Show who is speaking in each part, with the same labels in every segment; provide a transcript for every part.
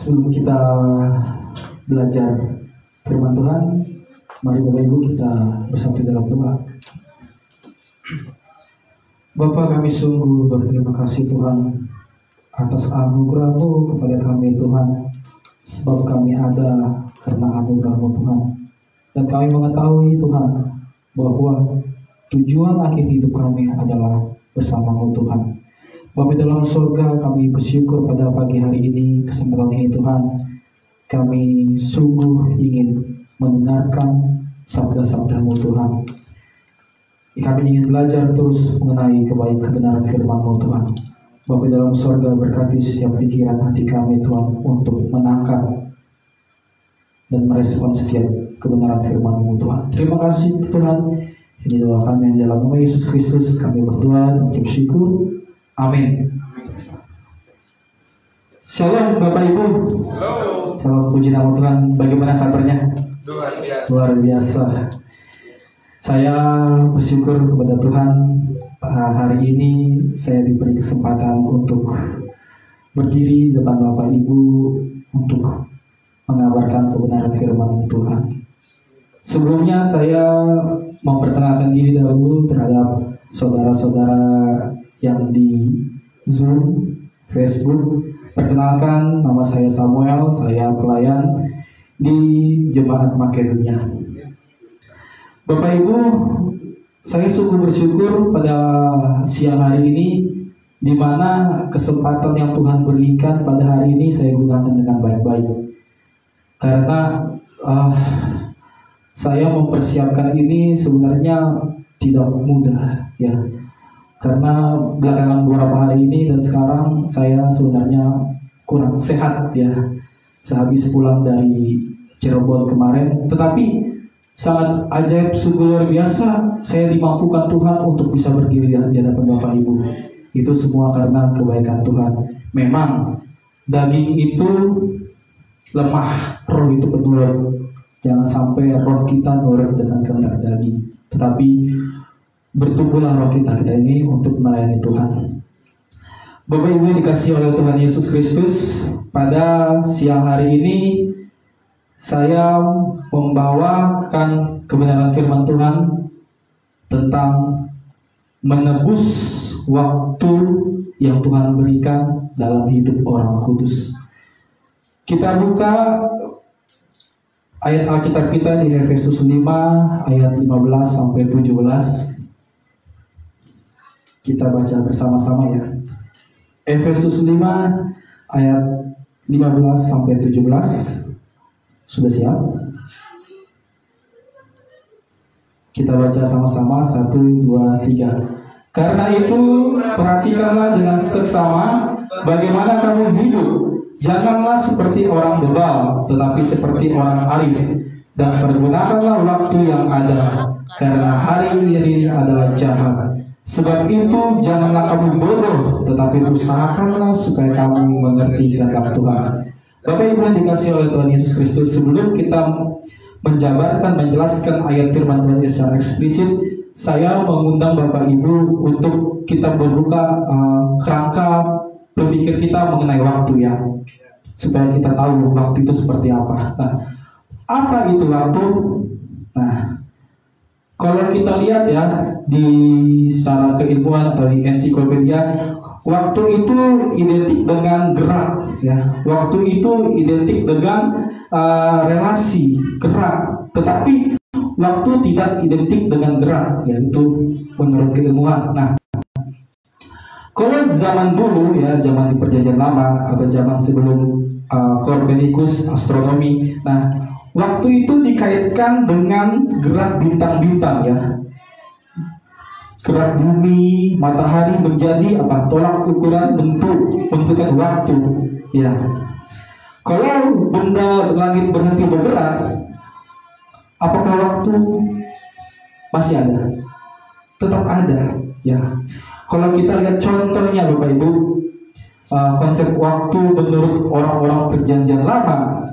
Speaker 1: Sebelum kita belajar firman Tuhan, mari Bapak Ibu kita bersatu dalam doa. Bapa, kami sungguh berterima kasih Tuhan atas anugerah-Mu kepada kami Tuhan, sebab kami ada karena anugerah-Mu Tuhan. Dan kami mengetahui Tuhan bahwa tujuan akhir hidup kami adalah bersama-Mu Tuhan. Bapa dalam surga, kami bersyukur pada pagi hari ini, kesempatan ini Tuhan, kami sungguh ingin mendengarkan sabda-sabda-Mu Tuhan. Kami ingin belajar terus mengenai kebenaran firman-Mu Tuhan. Bapa dalam surga, berkati setiap pikiran hati kami Tuhan untuk menangkap dan merespon setiap kebenaran firman-Mu Tuhan. Terima kasih Tuhan. Ini doa kami dalam nama Yesus Kristus, kami berdoa dan bersyukur. Amin. Shalom Bapak Ibu.
Speaker 2: Halo.
Speaker 1: Salam puji nama Tuhan. Bagaimana kabarnya?
Speaker 2: Luar biasa.
Speaker 1: Luar biasa. Saya bersyukur kepada Tuhan, hari ini saya diberi kesempatan untuk berdiri di depan Bapak Ibu untuk mengabarkan kebenaran firman Tuhan. Sebelumnya saya memperkenalkan diri dahulu terhadap saudara-saudara yang di Zoom, Facebook. Perkenalkan, nama saya Samuel, saya pelayan di Jemaat Makedonia. Bapak Ibu, saya sungguh bersyukur pada siang hari ini, di mana kesempatan yang Tuhan berikan pada hari ini saya gunakan dengan baik-baik. Karena saya mempersiapkan ini sebenarnya tidak mudah, ya. Karena belakangan beberapa hari ini dan sekarang saya sebenarnya kurang sehat, ya. Sehabis pulang dari Cirebon kemarin, tetapi sangat ajaib, sungguh luar biasa, saya dimampukan Tuhan untuk bisa berdiri di hadapan Bapak Ibu. Itu semua karena kebaikan Tuhan. Memang daging itu lemah, roh itu penurut. Jangan sampai roh kita nurut dengan kehendak daging, tetapi bertumbuhlah roh kita ini untuk melayani Tuhan. Bapak Ibu dikasihi oleh Tuhan Yesus Kristus, pada siang hari ini saya membawakan kebenaran firman Tuhan tentang menebus waktu yang Tuhan berikan dalam hidup orang kudus. Kita buka ayat Alkitab kita di Efesus 5 ayat 15 sampai 17. Kita baca bersama-sama ya. Efesus 5 ayat 15 sampai 17. Sudah siap? Kita baca sama-sama 1, 2, 3. Karena itu perhatikanlah dengan seksama bagaimana kamu hidup. Janganlah seperti orang bebal, tetapi seperti orang arif. Dan pergunakanlah waktu yang ada, karena hari ini adalah jahat. Sebab itu janganlah kamu bodoh, tetapi usahakanlah supaya kamu mengerti kehendak Tuhan. Bapak Ibu yang dikasihi oleh Tuhan Yesus Kristus, sebelum kita menjelaskan ayat firman Tuhan secara eksplisit, saya mengundang Bapak Ibu untuk kita membuka kerangka berpikir kita mengenai waktu, ya, supaya kita tahu waktu itu seperti apa. Nah, apa itu waktu? Nah, kalau kita lihat ya di secara keilmuan atau di ensiklopedia, waktu itu identik dengan gerak, ya. Waktu itu identik dengan relasi gerak, tetapi waktu tidak identik dengan gerak, yaitu menurut keilmuan. Nah, kalau zaman dulu, ya, zaman di Perjanjian Lama atau zaman sebelum Copernicus astronomi, nah, waktu itu dikaitkan dengan gerak bintang-bintang, ya. Gerak bumi, matahari menjadi apa? Tolak ukuran menentukan waktu, ya. Kalau benda langit berhenti bergerak, apakah waktu masih ada? Tetap ada, ya. Kalau kita lihat contohnya Bapak Ibu, konsep waktu menurut orang-orang Perjanjian Lama,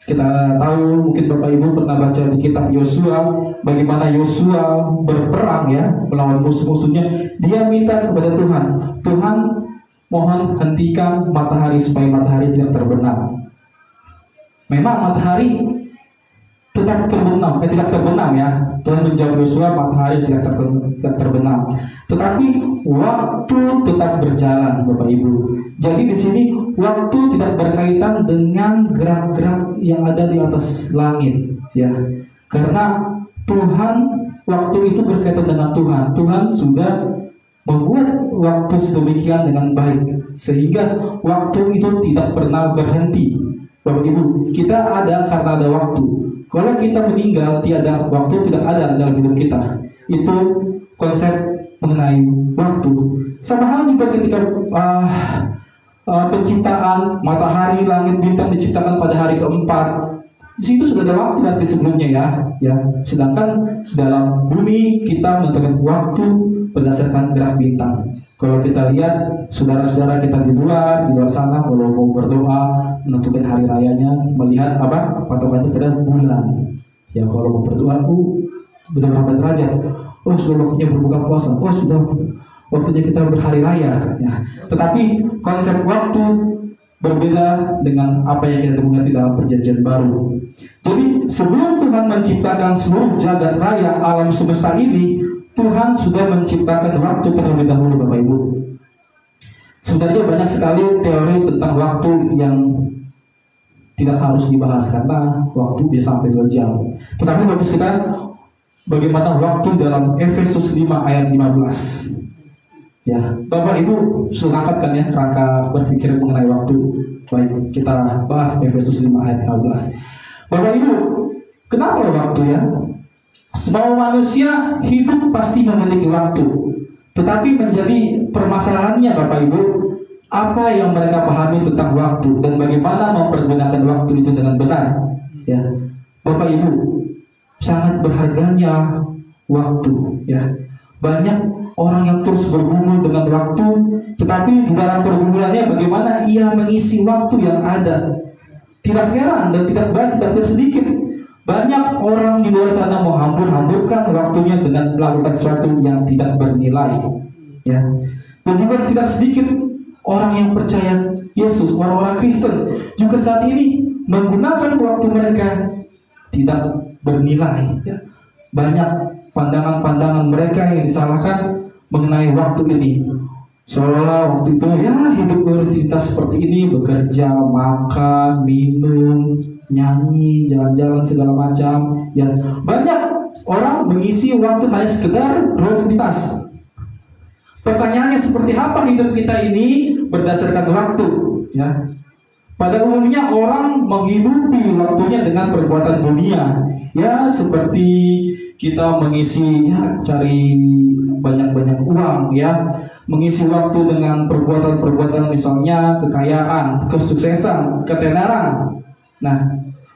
Speaker 1: kita tahu, mungkin Bapak Ibu pernah baca di kitab Yosua, bagaimana Yosua berperang, ya, melawan musuh-musuhnya. Dia minta kepada Tuhan, Tuhan mohon hentikan matahari supaya matahari tidak terbenam. Memang matahari tidak terbenam ya. Tuhan menjawab Yosua, matahari tidak terbenam. Tetapi waktu tetap berjalan, Bapak Ibu. Jadi di sini waktu tidak berkaitan dengan gerak-gerak yang ada di atas langit, ya. Karena Tuhan, waktu itu berkaitan dengan Tuhan. Tuhan sudah membuat waktu sedemikian dengan baik sehingga waktu itu tidak pernah berhenti. Bapak Ibu, kita ada karena ada waktu. Kalau kita meninggal, tiada waktu, tidak ada dalam hidup kita. Itu konsep mengenai waktu. Sama hal juga ketika penciptaan matahari, langit, bintang diciptakan pada hari keempat. Di situ sudah ada waktu dari sebelumnya ya. Sedangkan dalam bumi kita menentukan waktu berdasarkan gerak bintang. Kalau kita lihat saudara-saudara kita di luar sana, kalau mau berdoa menentukan hari rayanya, melihat apa patokannya pada bulan. Ya, kalau mau berdoa, berapa derajat? Oh, sudah waktunya berbuka puasa. Oh, sudah waktunya kita berhari raya. Ya. Tetapi konsep waktu berbeda dengan apa yang kita mengerti dalam perjanjian baru. Jadi sebelum Tuhan menciptakan seluruh jagat raya alam semesta ini, Tuhan sudah menciptakan waktu terlebih dahulu, Bapak Ibu. Sebenarnya banyak sekali teori tentang waktu yang tidak harus dibahas karena waktu bisa sampai 2 jam. Tetapi bagi kita, bagaimana waktu dalam Efesus 5 ayat 15. Ya, Bapak Ibu sudah angkatkan ya rangka berpikir mengenai waktu. Baik, kita bahas Efesus 5 ayat 15. Bapak Ibu, kenapa waktu ya? Semua manusia hidup pasti memiliki waktu. Tetapi menjadi permasalahannya Bapak Ibu, apa yang mereka pahami tentang waktu dan bagaimana mempergunakan waktu itu dengan benar. Ya, Bapak Ibu, sangat berharganya waktu. Ya, banyak orang yang terus bergumul dengan waktu, tetapi di dalam pergumulannya bagaimana ia mengisi waktu yang ada. Tidak heran dan tidak sedikit banyak orang di luar sana mau hambur-hamburkan waktunya dengan melakukan sesuatu yang tidak bernilai, ya. Dan juga tidak sedikit orang yang percaya Yesus, orang-orang Kristen juga saat ini menggunakan waktu mereka tidak bernilai, ya. Banyak pandangan-pandangan mereka yang disalahkan mengenai waktu ini. Seolah waktu itu ya hidup berutinitas seperti ini, bekerja, makan, minum, nyanyi, jalan-jalan segala macam. Ya, banyak orang mengisi waktu hanya sekedar rutinitas. Pertanyaannya seperti apa hidup kita ini berdasarkan waktu? Ya, pada umumnya orang menghidupi waktunya dengan perbuatan dunia. Ya, seperti kita mengisi cari banyak-banyak uang, ya, mengisi waktu dengan perbuatan-perbuatan misalnya kekayaan, kesuksesan, ketenaran. Nah,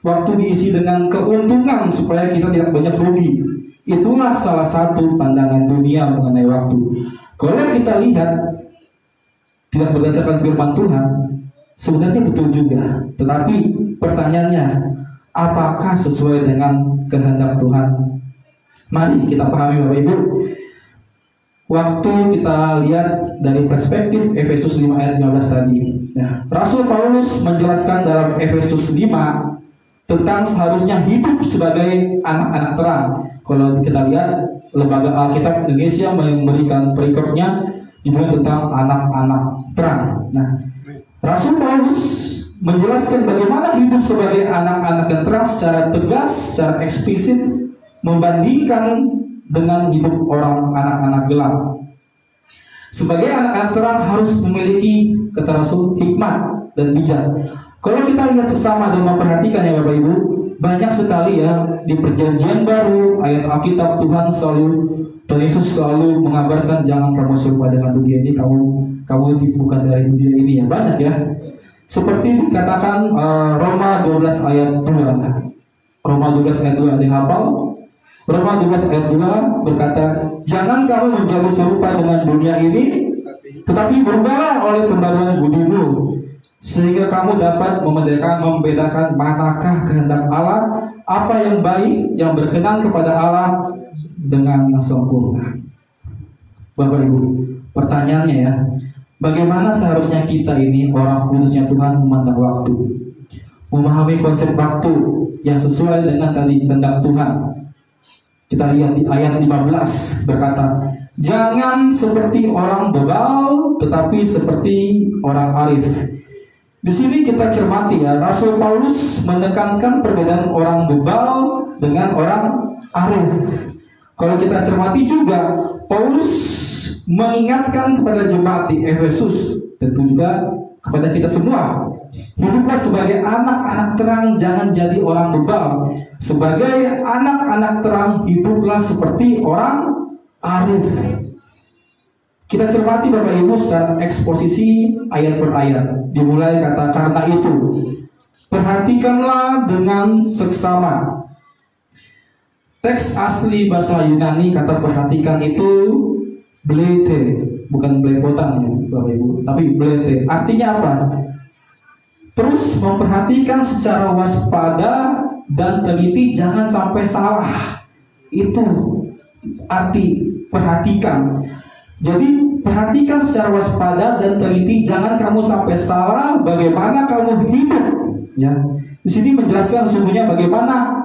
Speaker 1: waktu diisi dengan keuntungan supaya kita tidak banyak rugi. Itulah salah satu pandangan dunia mengenai waktu. Kalau kita lihat tidak berdasarkan firman Tuhan, sebenarnya betul juga. Tetapi pertanyaannya, apakah sesuai dengan kehendak Tuhan? Mari kita pahami Bapak Ibu. Waktu kita lihat dari perspektif Efesus 5 ayat 15 tadi. Nah, Rasul Paulus menjelaskan dalam Efesus 5 tentang seharusnya hidup sebagai anak-anak terang. Kalau kita lihat Lembaga Alkitab Indonesia memberikan perikopnya judulnya tentang anak-anak terang. Nah, Rasul Paulus menjelaskan bagaimana hidup sebagai anak-anak yang terang secara tegas, secara eksplisit membandingkan dengan hidup orang anak-anak gelap. Sebagai anak-anak terang harus memiliki, kata Rasul, hikmat dan bijak. Kalau kita lihat sesama dan memperhatikan ya Bapak Ibu, banyak sekali ya di perjanjian baru ayat Alkitab Tuhan Yesus selalu mengabarkan jangan kamu serupa dengan dunia ini, kamu bukan dari dunia ini, ya banyak ya. Seperti dikatakan Roma 12 ayat 2. Roma 12 ayat 2 ada yang hafal? Roma 12 ayat 2 berkata, jangan kamu menjadi serupa dengan dunia ini, tetapi berubahlah oleh pembaruan budimu, sehingga kamu dapat membedakan manakah kehendak Allah, apa yang baik, yang berkenan kepada Allah dengan yang sempurna. Bapak Ibu, pertanyaannya ya, bagaimana seharusnya kita ini orang kudusnya Tuhan memandang waktu? memahami konsep waktu yang sesuai dengan tadi kehendak Tuhan. Kita lihat di ayat 15 berkata, jangan seperti orang bebal, tetapi seperti orang arif. Di sini kita cermati ya, Rasul Paulus menekankan perbedaan orang bebal dengan orang arif. Kalau kita cermati juga, Paulus mengingatkan kepada jemaat di Efesus, tentu juga kepada kita semua, hiduplah sebagai anak-anak terang, jangan jadi orang bebal. Sebagai anak-anak terang, hiduplah seperti orang arif. Kita cermati Bapak Ibu secara eksposisi ayat per ayat. Dimulai kata karena itu, perhatikanlah dengan seksama. Teks asli bahasa Yunani kata perhatikan itu blete, bukan belepotan ya Bapak Ibu, tapi blete. Artinya apa? Terus memperhatikan secara waspada dan teliti, jangan sampai salah. Itu arti perhatikan. Jadi perhatikan secara waspada dan teliti, jangan kamu sampai salah bagaimana kamu hidup. Ya, di sini menjelaskan sungguhnya bagaimana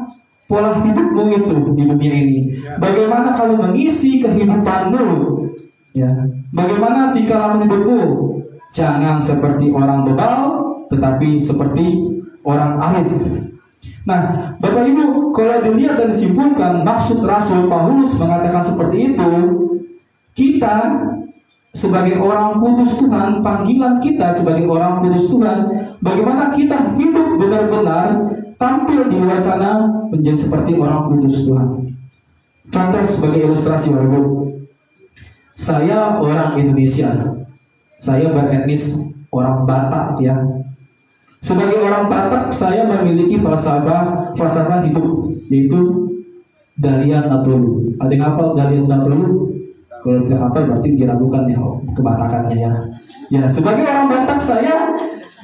Speaker 1: pola hidupmu itu di dunia ini. Bagaimana kamu mengisi kehidupanmu. Ya, bagaimana tingkah laku hidupmu. Jangan seperti orang bebal, tetapi seperti orang arif. Nah, Bapak Ibu, kalau dilihat dan disimpulkan maksud Rasul Paulus mengatakan seperti itu, kita sebagai orang kudus Tuhan, panggilan kita sebagai orang kudus Tuhan, bagaimana kita hidup benar-benar tampil di luar sana menjadi seperti orang kudus Tuhan. Contoh sebagai ilustrasi Bapak Ibu, saya orang Indonesia, saya beretnis orang Batak ya. Sebagai orang Batak, saya memiliki falsafah hidup, yaitu Dalian Natolu. Ada yang hafal Dalian Natolu? Kalau tidak hafal berarti diragukan ya kebatakannya ya. Ya, sebagai orang Batak saya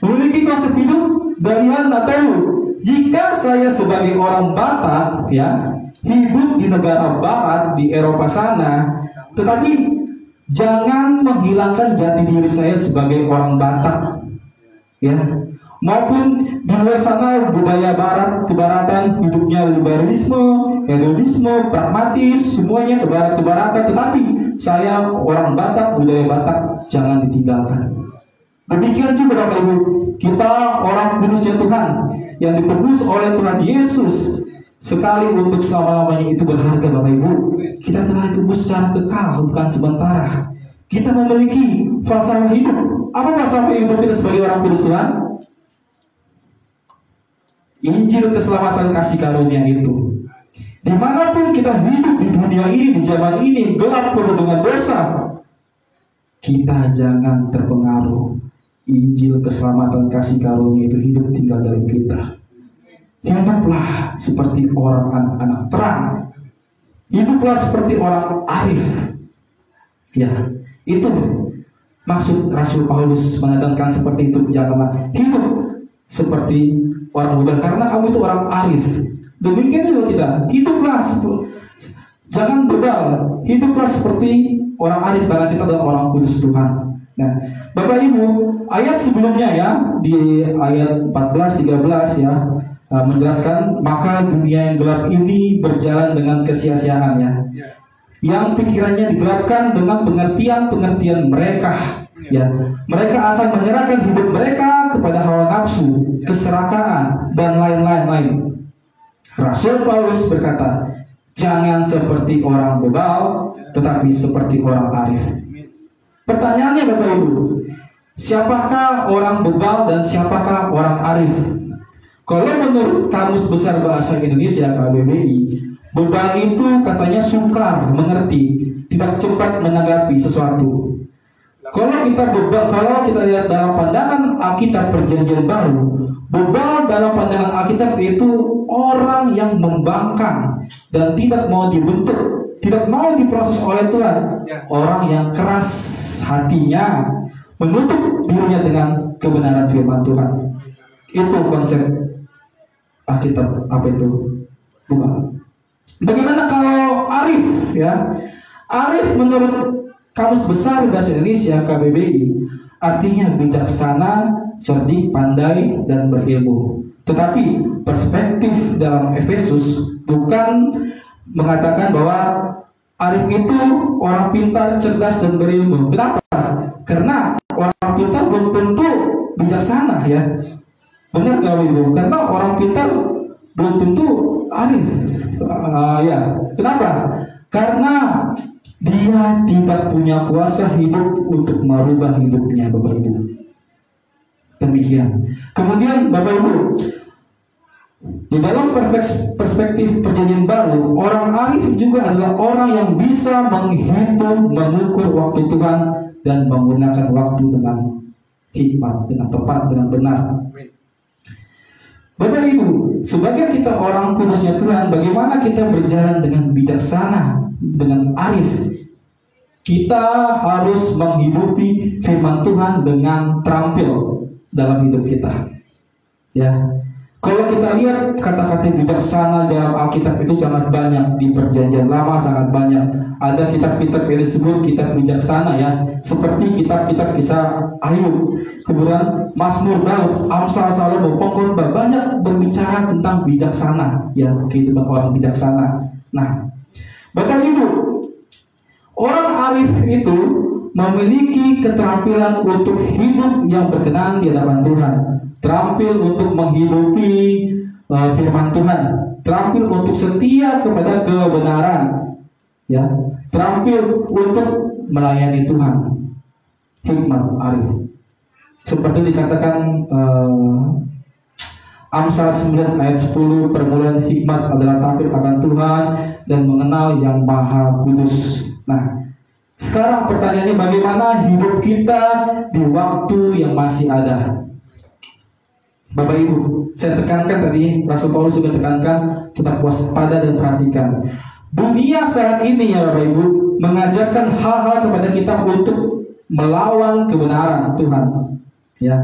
Speaker 1: memiliki konsep hidup Dalian Natolu. Jika saya sebagai orang Batak ya, hidup di negara barat di Eropa sana, tetapi jangan menghilangkan jati diri saya sebagai orang Batak ya. Maupun di luar sana budaya barat, kebaratan, hidupnya liberalisme, hedonisme, pragmatis, semuanya kebaratan, tetapi saya orang Batak, budaya Batak jangan ditinggalkan. Demikian juga Bapak Ibu, kita orang kudusnya Tuhan yang ditebus oleh Tuhan Yesus sekali untuk selama-lamanya, itu berharga Bapak Ibu. Kita telah ditebus secara kekal, bukan sementara. Kita memiliki falsafah hidup. Apa falsafah hidup kita sebagai orang kudus Tuhan? Injil keselamatan kasih karunia itu. Dimanapun kita hidup di dunia ini, di zaman ini gelap penuh dengan dosa, kita jangan terpengaruh. Injil keselamatan kasih karunia itu hidup tinggal dalam kita. Hiduplah seperti orang anak-anak terang. Hiduplah seperti orang arif. Ya, itu maksud Rasul Paulus menekankan seperti itu. Janganlah hidup seperti orang muda, karena kamu itu orang arif. Demikian juga kita, hiduplah jangan bebal, hiduplah seperti orang arif, karena kita adalah orang kudus Tuhan. Nah, Bapak Ibu, ayat sebelumnya ya, di ayat 14-13 ya, menjelaskan maka dunia yang gelap ini berjalan dengan kesia-siaan ya, yang pikirannya digelapkan dengan pengertian-pengertian mereka. Ya, mereka akan menyerahkan hidup mereka kepada hawa nafsu, keserakaan, dan lain-lain. Rasul Paulus berkata, jangan seperti orang bebal, tetapi seperti orang arif. Pertanyaannya Bapak Ibu, siapakah orang bebal dan siapakah orang arif? Kalau menurut Kamus Besar Bahasa Indonesia KBBI, bebal itu katanya sukar mengerti, tidak cepat menanggapi sesuatu. Kalau kita lihat dalam pandangan Alkitab Perjanjian Baru, bebal dalam pandangan Alkitab itu orang yang membangkang dan tidak mau dibentuk, tidak mau diproses oleh Tuhan. Orang yang keras hatinya, menutup dirinya dengan kebenaran firman Tuhan. Itu konsep Alkitab, apa itu? Bebal. Bagaimana kalau arif ya? Arif menurut Kamus Besar Bahasa Indonesia KBBI artinya bijaksana, cerdik, pandai, dan berilmu. Tetapi perspektif dalam Efesus bukan mengatakan bahwa arif itu orang pintar, cerdas, dan berilmu. Kenapa? Karena orang pintar belum tentu bijaksana, ya. Benar nggak Ibu? Karena orang pintar belum tentu arif. Ya. Kenapa? Karena dia tidak punya kuasa hidup untuk merubah hidupnya, Bapak Ibu. Demikian. Kemudian Bapak Ibu, di dalam perspektif perjanjian baru, orang arif juga adalah orang yang bisa menghitung, mengukur waktu Tuhan dan menggunakan waktu dengan hikmat, dengan tepat, dengan benar. Bapak Ibu, sebagai kita orang kudusnya Tuhan, bagaimana kita berjalan dengan bijaksana, dengan arif? Kita harus menghidupi firman Tuhan dengan terampil dalam hidup kita. Ya, kalau kita lihat kata-kata bijaksana dalam Alkitab itu sangat banyak, di Perjanjian Lama sangat banyak. Ada kitab-kitab yang disebut kitab bijaksana, ya, seperti kitab-kitab Kisah Ayub, kemudian Mazmur Daud, Amsal Salomo, Pengkhotbah, banyak berbicara tentang bijaksana, ya, kehidupan orang bijaksana. Nah, Bapak Ibu, orang arif itu memiliki keterampilan untuk hidup yang berkenan di hadapan Tuhan, terampil untuk menghidupi firman Tuhan, terampil untuk setia kepada kebenaran, ya, terampil untuk melayani Tuhan. Hikmat arif, seperti dikatakan Amsal 9 ayat 10, permulaan hikmat adalah takut akan Tuhan dan mengenal yang Maha Kudus. Nah, sekarang pertanyaannya, bagaimana hidup kita di waktu yang masih ada? Bapak Ibu, saya tekankan tadi, Rasul Paulus juga tekankan, tetap waspada dan perhatikan. Dunia saat ini, ya Bapak Ibu, mengajarkan hal-hal kepada kita untuk melawan kebenaran Tuhan. Ya,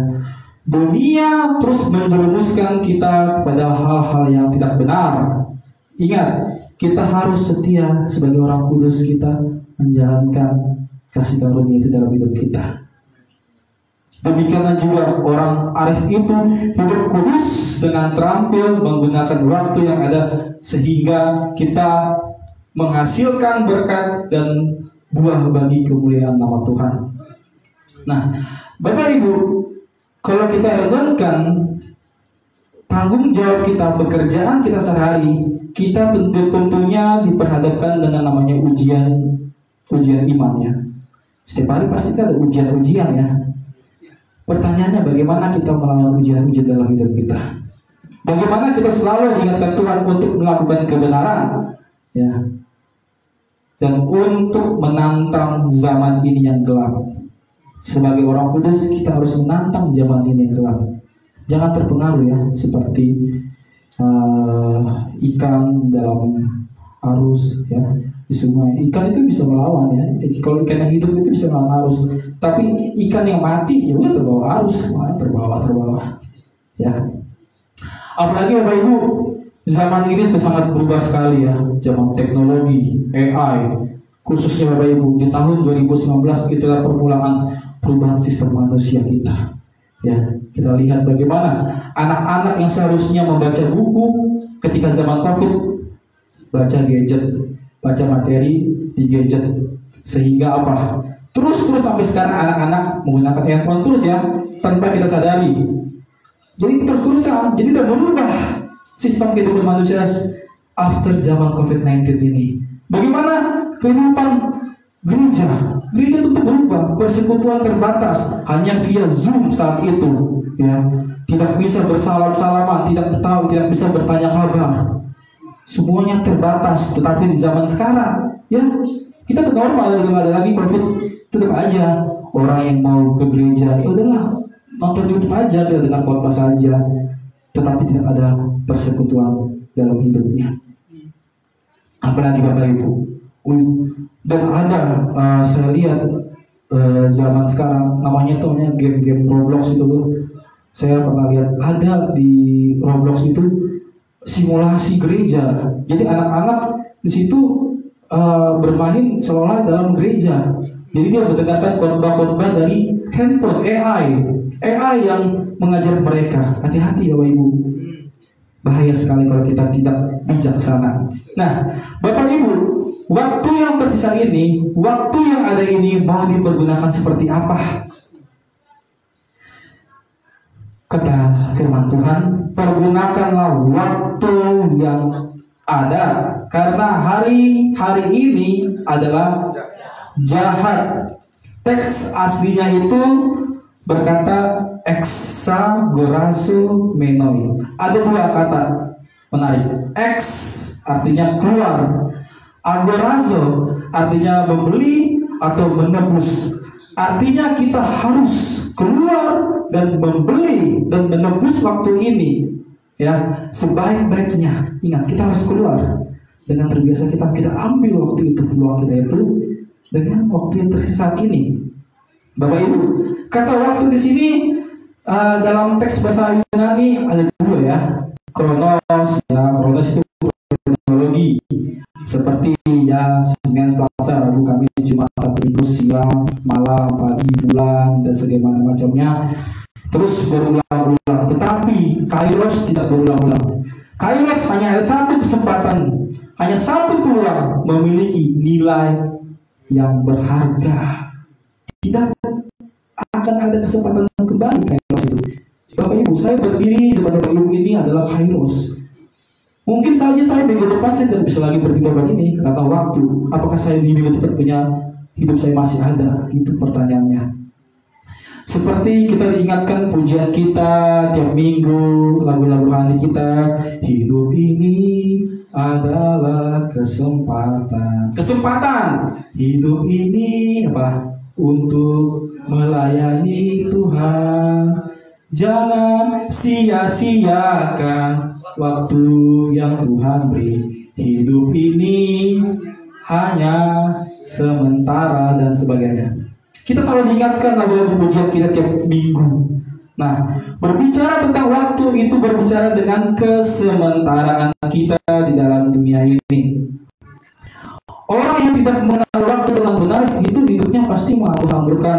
Speaker 1: dunia terus menjerumuskan kita kepada hal-hal yang tidak benar. Ingat, kita harus setia sebagai orang kudus, kita menjalankan kasih karunia itu dalam hidup kita. Demikianlah juga orang arif itu hidup kudus dengan terampil menggunakan waktu yang ada, sehingga kita menghasilkan berkat dan buah bagi kemuliaan nama Tuhan. Nah, Bapak Ibu, kalau kita renungkan tanggung jawab kita, pekerjaan kita sehari, kita tentunya diperhadapkan dengan namanya ujian iman, ya. Setiap hari pasti ada ujian-ujian, ya. Pertanyaannya, bagaimana kita melawan ujian-ujian dalam hidup kita? Bagaimana kita selalu diingatkan Tuhan untuk melakukan kebenaran, ya, dan untuk menantang zaman ini yang gelap. Sebagai orang kudus, kita harus menantang zaman ini yang gelap. Jangan terpengaruh, ya, seperti ikan dalam arus, ya, di sungai. Ikan itu bisa melawan, ya. Kalau ikan yang hidup itu bisa melawan arus. Tapi ikan yang mati, ya udah terbawa arus, terbawa, ya. Apalagi Bapak Ibu, zaman ini sudah sangat berubah sekali, ya. Zaman teknologi, AI, khususnya Bapak Ibu, di tahun 2019 itulah permulaan perubahan sistem manusia kita. Ya, kita lihat bagaimana anak-anak yang seharusnya membaca buku ketika zaman COVID, baca gadget, baca materi di gadget, sehingga apa? Terus sampai sekarang anak-anak menggunakan handphone terus, ya, tanpa kita sadari. Jadi terus-terusan, jadi udah merubah sistem kehidupan manusia after zaman COVID-19 ini. Bagaimana kehidupan gereja? Gereja tentu berubah, persekutuan terbatas, hanya via Zoom saat itu, ya. Tidak bisa bersalam-salaman, tidak bisa bertanya kabar. Semuanya terbatas. Tetapi di zaman sekarang, ya, kita tetap normal, tidak ada lagi COVID. Tetap aja orang yang mau ke gereja, ya udahlah, nonton YouTube aja, kita dengar khotbah saja. Tetapi tidak ada persekutuan dalam hidupnya. Apalagi Bapak Ibu, dan ada saya lihat zaman sekarang namanya game-game Roblox itu tuh. Saya pernah lihat ada di Roblox itu simulasi gereja. Jadi anak-anak di situ bermain seolah dalam gereja. Jadi dia mendengarkan khotbah-khotbah dari handphone, AI yang mengajar mereka. Hati-hati Bapak Ibu. Bahaya sekali kalau kita tidak bijaksana. Nah, Bapak Ibu, waktu yang tersisa ini, waktu yang ada ini mau dipergunakan seperti apa? Kata firman Tuhan, pergunakanlah waktu yang ada, karena hari ini adalah jahat. Teks aslinya itu berkata exagorazo menoi. Ada dua kata menarik. Ex artinya keluar, agorazo artinya membeli atau menebus. Artinya kita harus keluar dan membeli dan menebus waktu ini, ya, sebaik-baiknya. Ingat, kita harus keluar. Dengan terbiasa kita ambil waktu itu, peluang kita itu dengan waktu yang tersisa ini. Bapak Ibu, kata waktu di sini dalam teks bahasa Yunani ada dua, ya. Kronos, ya, kronos itu kronologi, seperti ya Senin, Selasa, Rabu, Kamis, Jumat, Sabtu, Minggu, siang, malam, pagi, bulan, dan sebagaimana macamnya. Terus berulang-ulang. Tetapi Kairos tidak berulang-ulang. Kairos hanya ada satu kesempatan, hanya satu peluang memiliki nilai yang berharga. Tidak akan ada kesempatan kembali Kairos itu. Bapak Ibu, saya berdiri depan Bapak Ibu ini adalah Kairos. Mungkin saja saya minggu depan saya tidak bisa lagi bertobat ini karena waktu. Apakah saya di minggu depan punya hidup saya masih ada? Itu pertanyaannya. Seperti kita diingatkan pujian kita tiap minggu, lagu-lagu rohani kita, hidup ini adalah kesempatan. Kesempatan hidup ini apa? Untuk melayani Tuhan. Jangan sia-siakan waktu yang Tuhan beri. Hidup ini hanya sementara dan sebagainya. Kita selalu diingatkan lagu-lagu pujian kita tiap minggu. Nah, berbicara tentang waktu itu berbicara dengan kesementaraan kita di dalam dunia ini. Orang yang tidak mengenal waktu dengan benar, itu hidupnya pasti menghambur-hamburkan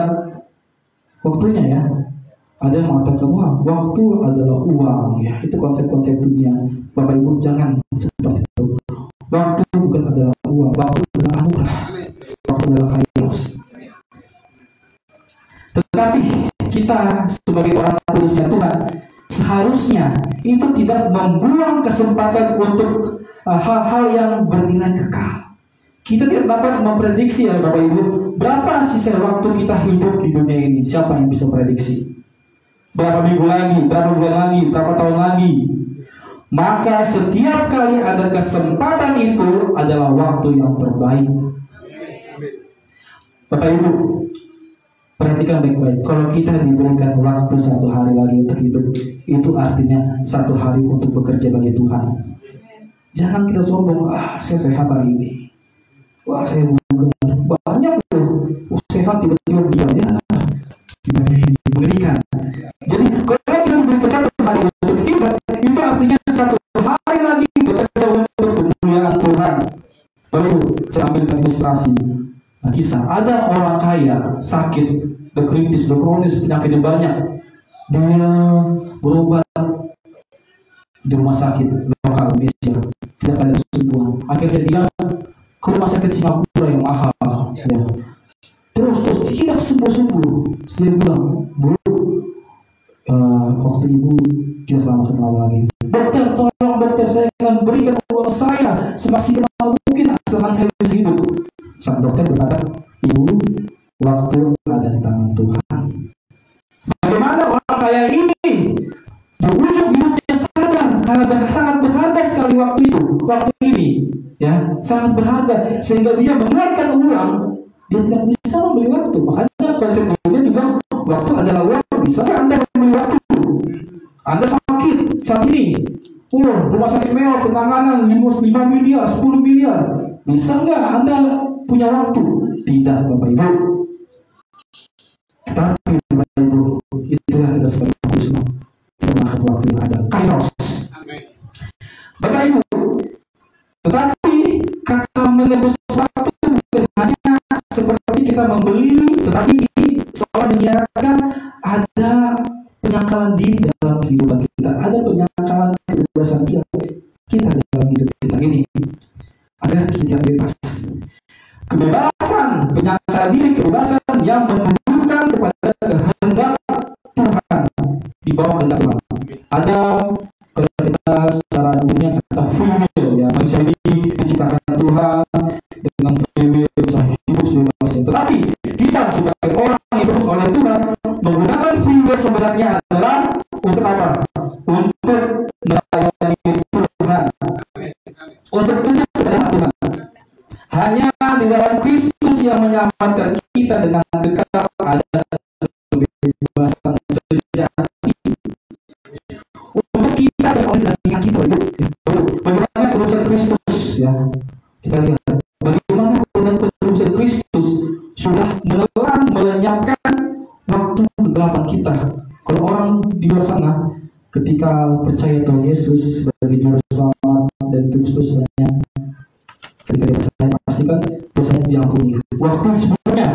Speaker 1: waktunya, ya. Ada yang mengatakan, wah, waktu adalah uang, ya. Itu konsep-konsep dunia. Bapak Ibu, jangan seperti itu. Waktu bukan adalah uang, waktu adalah anugerah, waktu adalah kairos. Tetapi kita sebagai orang kudusnya Tuhan seharusnya itu tidak membuang kesempatan untuk hal-hal yang bernilai kekal. Kita tidak dapat memprediksi, ya Bapak Ibu, berapa sisa waktu kita hidup di dunia ini. Siapa yang bisa prediksi? Berapa minggu lagi, berapa bulan lagi, berapa tahun lagi? Maka setiap kali ada kesempatan itu adalah waktu yang terbaik. Bapak Ibu, perhatikan baik-baik. Kalau kita diberikan waktu satu hari lagi untuk hidup, itu artinya satu hari untuk bekerja bagi Tuhan. Jangan kita sombong, saya sehat hari ini. Wah, saya bukan. Banyak loh, sehat tiba-tiba diam, ya. Mengerikan. Jadi kalau kita diberikan satu hari untuk hidup, itu artinya satu hari lagi bekerja untuk kemuliaan Tuhan. Baru saya ambilkan ilustrasi. Kisah, ada orang kaya sakit, kritis, kronis, penyakitnya banyak. Dia berobat di rumah sakit lokal Indonesia, tidak ada kesembuhan. Akhirnya dia ke rumah sakit Singapura yang mahal, ya. Terus tidak sembuh-sembuh. Dia bilang, Bu, waktu ibu tidak lama kenal lagi. Dokter, tolong dokter, saya akan berikan uang saya semaksimal mungkin asalkan saya bisa hidup. Sang dokter berkata, Ibu, waktu ada di tangan Tuhan. Bagaimana orang kaya ini di ujung hidupnya sadar karena sangat berharga sekali waktu ini, ya, sangat berharga sehingga dia mengeluarkan uang. Dia tidak bisa membeli waktu. Makanya konsep dia juga waktu adalah uang. Bisa nggak Anda membeli waktu? Anda sakit saat ini, rumah sakit mewah, penanganan 5 miliar, 10 miliar. Bisa nggak Anda punya waktu? Tidak, Bapak Ibu. Tetapi Bapak Ibu, itulah kita sebagai manusia memakan waktu yang ada. Kairos. Bapak Ibu, tetapi kata menebus waktu bukan hanya seperti kita membeli, tetapi ini seolah menyiarkan ada penyangkalan diri dalam kehidupan kita, ada penyangkalan kebebasan kita. kebebasan, penyangkal diri, kebebasan yang menunjukkan kepada kehendak Tuhan, di bawah kehendak Tuhan. Ada, kalau kita secara dunia kata free will, ya, manusia ini diciptakan Tuhan dengan free will, bisa hidup sebebasnya. Tetapi kita sebagai orang yang diurus oleh Tuhan menggunakan free will sebenarnya adalah untuk apa? Untuk melayani Tuhan, untuk tunduk kepada Tuhan. Hanya di dalam Kristus yang menyelamatkan kita dengan kekal ada kebebasan sejati. Untuk kita beroleh dengan kita, bagaimana penebusan Kristus, ya, kita lihat bagaimana penebusan Kristus sudah menelan melenyapkan waktu kegelapan kita. Kalau orang di luar sana ketika percaya Tuhan Yesus sebagai juru selamat dan tebus dosanya, ketika dia percaya pastikan dosanya diampuni. Waktu sebelumnya,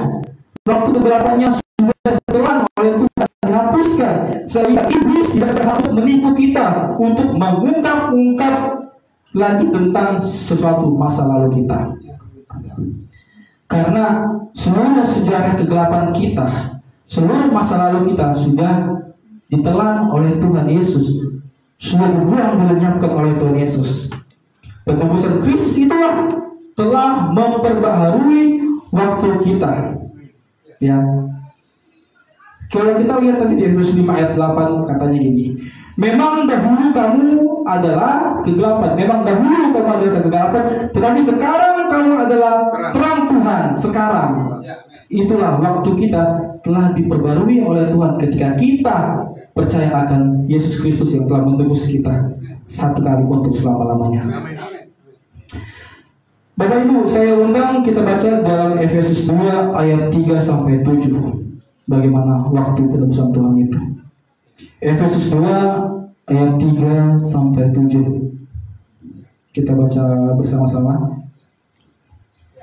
Speaker 1: waktu kegelapannya sudah ditelan oleh Tuhan, dihapuskan, sehingga iblis tidak berhak menipu kita untuk mengungkap lagi tentang sesuatu masa lalu kita. Karena seluruh sejarah kegelapan kita, seluruh masa lalu kita sudah ditelan oleh Tuhan Yesus, sudah dibuang, dilenyapkan oleh Tuhan Yesus. Penebusan Kristus itulah telah memperbaharui waktu kita. Ya. Kalau kita lihat tadi di Efesus 5 ayat 8 katanya gini, memang dahulu kamu adalah kegelapan, memang dahulu kamu adalah kegelapan, tetapi sekarang kamu adalah terang Tuhan. Sekarang itulah waktu kita telah diperbarui oleh Tuhan ketika kita percaya akan Yesus Kristus yang telah menebus kita satu kali untuk selama-lamanya. Bapak Ibu, saya undang kita baca dalam Efesus 2 ayat 3 sampai 7. Bagaimana waktu penebusan Tuhan itu. Efesus 2 ayat 3 sampai 7. Kita baca bersama-sama.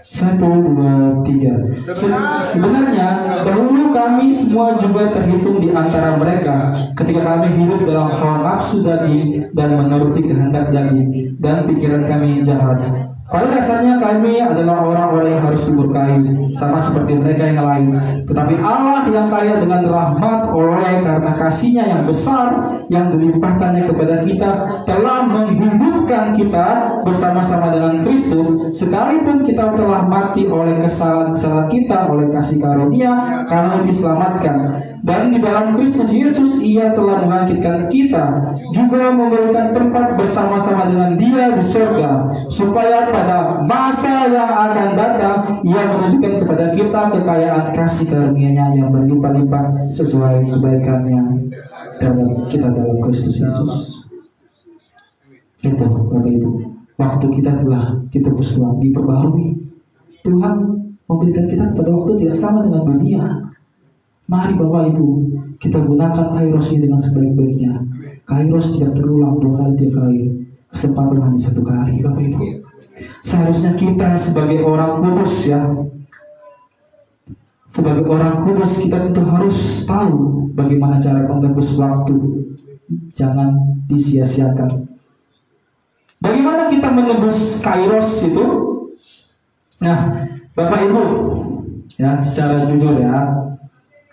Speaker 1: 1, 2, 3. Sebenarnya dahulu kami semua juga terhitung di antara mereka ketika kami hidup dalam hawa nafsu daging dan menuruti kehendak daging, dan pikiran kami jahat. Pada dasarnya kami adalah orang-orang yang harus dimurkai, sama seperti mereka yang lain. Tetapi Allah yang kaya dengan rahmat oleh karena kasih-Nya yang besar yang dilimpahkannya kepada kita, telah menghidupkan kita bersama-sama dengan Kristus, sekalipun kita telah mati oleh kesalahan-kesalahan kita, oleh kasih karunia kami diselamatkan. Dan di dalam Kristus Yesus Ia telah membangkitkan kita, juga memberikan tempat bersama-sama dengan Dia di surga, supaya pada masa yang akan datang Ia menunjukkan kepada kita kekayaan kasih karunia-Nya yang berlimpah-limpah sesuai kebaikan-Nya dalam kita dalam Kristus Yesus. Itu Bapak Ibu, waktu kita telah ditebus Tuhan, diperbarui. Tuhan memberikan kita kepada waktu tidak sama dengan dunia. Mari Bapak Ibu, kita gunakan Kairos ini dengan sebaik-baiknya. Kairos tidak terulang 2 kali, 3 kali. Kesempatan hanya 1 kali, Bapak Ibu. Seharusnya kita sebagai orang kudus, ya, sebagai orang kudus kita itu harus tahu bagaimana cara menebus waktu. Jangan disia-siakan. Bagaimana kita menebus Kairos itu? Nah, Bapak Ibu, ya, secara jujur ya,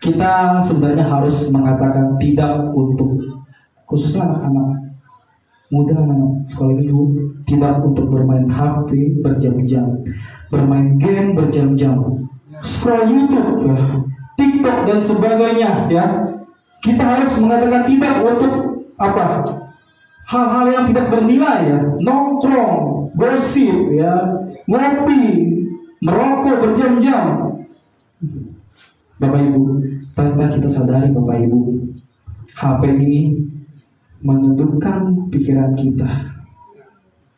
Speaker 1: kita sebenarnya harus mengatakan tidak untuk, khususnya anak-anak muda, anak sekolah minggu, tidak untuk bermain HP berjam-jam, bermain game berjam-jam, scroll YouTube, ya, TikTok dan sebagainya, ya. Kita harus mengatakan tidak untuk apa? Hal-hal yang tidak bernilai, ya, nongkrong, gosip, ya, ngopi, merokok berjam-jam. Bapak Ibu, tanpa kita sadari Bapak Ibu, HP ini menundukkan pikiran kita.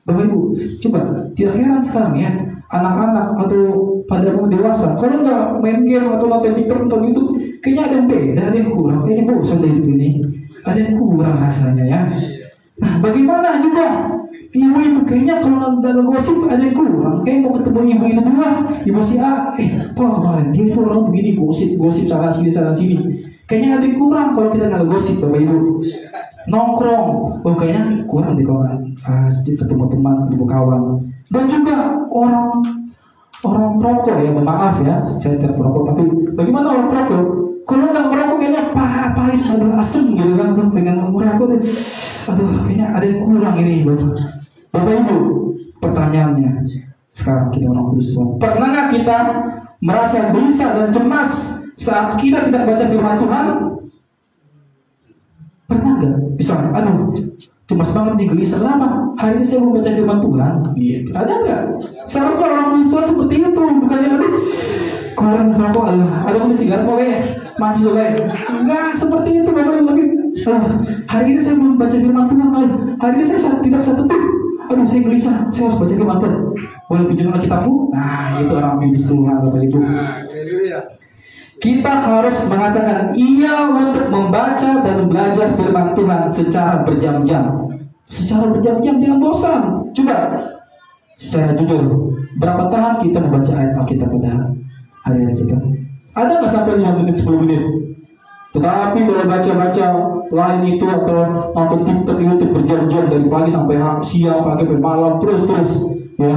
Speaker 1: Bapak Ibu, coba, tidak heran sekarang ya, anak-anak atau pada umur dewasa, kalau nggak main game atau nonton TikTok, nonton YouTube, kayaknya ada yang beda, ada yang kurang, kayaknya bosan deh hidup ini, ada yang kurang rasanya, ya. Nah, bagaimana juga ibu-ibu, kayaknya kalau nggak gosip ada yang kurang. Kayak mau ketemu ibu itu dua, ibu si A, apa kemarin dia itu orang begini, gosip sana sini. Kayaknya ada yang kurang kalau kita nggak gosip, Bapak Ibu. Nongkrong, kayaknya kurang deh kalau ketemu teman, ketemu kawan. Dan juga orang orang perokok ya, maaf ya, saya tidak perokok, tapi bagaimana orang perokok? Kalau nggak merokok kayaknya pahit, aduh asem gitu kan, aduh pengen merokok deh, aduh kayaknya ada yang kurang ini, Bapak Ibu. Pertanyaannya, sekarang kita orang kudus Tuhan, pernah nggak kita merasa gelisah dan cemas saat kita tidak baca firman Tuhan? Pernah nggak? Misalnya, aduh cemas banget nih, gelisah lama. Hari ini saya mau baca firman Tuhan. Gitu. Ada nggak? Seharusnya orang kudus Tuhan seperti itu, bukannya aduh kurang rokok, aduh udah sigaret boleh, manci boleh. Enggak seperti itu Bapak Ibu. Tapi hari ini saya belum baca firman Tuhan. Hari ini saya tidak satu tuh. Aduh saya gelisah, saya harus baca firman Tuhan. Boleh pinjam Alkitabmu? Nah itu orang kudus Tuhan Bapak Ibu. Kita harus mengatakan iya untuk membaca dan belajar firman Tuhan secara berjam-jam. Secara berjam-jam, jangan bosan. Coba secara jujur, berapa tahun kita membaca ayat Alkitab pada hari-hari kita? Ada nggak sampai 5 menit, 10 menit? Tetapi kalau baca-baca lain itu atau nonton TikTok, YouTube berjam-jam dari pagi sampai siang, pagi sampai malam, terus ya,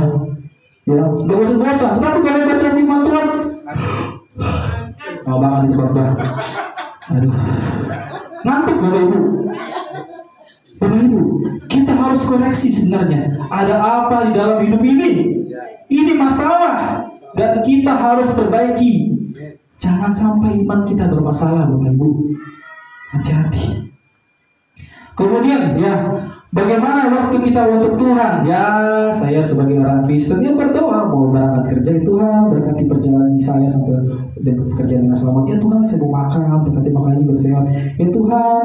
Speaker 1: nggak bosan. Tetapi kalau baca firman Tuhan, mau banget itu khotbah. Aduh, ngantuk Bapak Ibu. Bapak Ibu, kita harus koreksi sebenarnya. Ada apa di dalam hidup ini? Ini masalah dan kita harus perbaiki. Jangan sampai iman kita bermasalah Bapak Ibu. Hati-hati. Kemudian ya, bagaimana waktu kita untuk Tuhan? Ya, saya sebagai orang Kristen yang berdoa mau berangkat kerja, Tuhan berkati perjalanan saya sampai dan pekerjaan dengan selamat. Ya Tuhan, saya mau makan, berkati makannya bersehat. Ya Tuhan,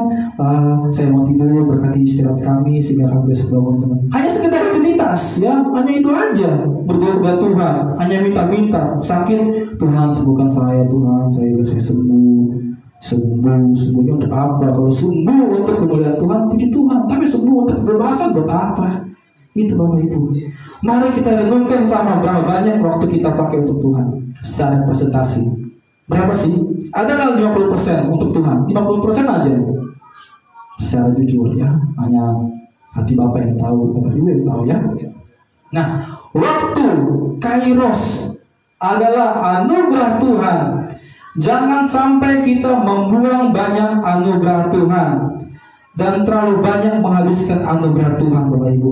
Speaker 1: saya mau tidur, berkati istirahat kami sehingga kami besok bangun dengan. Hanya sekedar rutinitas, ya, hanya itu aja. Berdoa kepada Tuhan, hanya minta-minta. Sakit, Tuhan sembuhkan saya, Tuhan, saya sembuh. Sembuhnya untuk apa? Kalau sembuh untuk kemuliaan Tuhan, puji Tuhan. Tapi sembuh untuk kebebasan buat apa? Itu Bapak Ibu. Mari kita renungkan sama berapa banyak waktu kita pakai untuk Tuhan secara presentasi. Berapa sih? Ada nggak 50% untuk Tuhan? 50% aja. Secara jujur ya, hanya hati Bapak yang tahu, Bapak Ibu yang tahu ya. Nah, waktu Kairos adalah anugerah Tuhan. Jangan sampai kita membuang banyak anugerah Tuhan dan terlalu banyak menghabiskan anugerah Tuhan Bapak Ibu.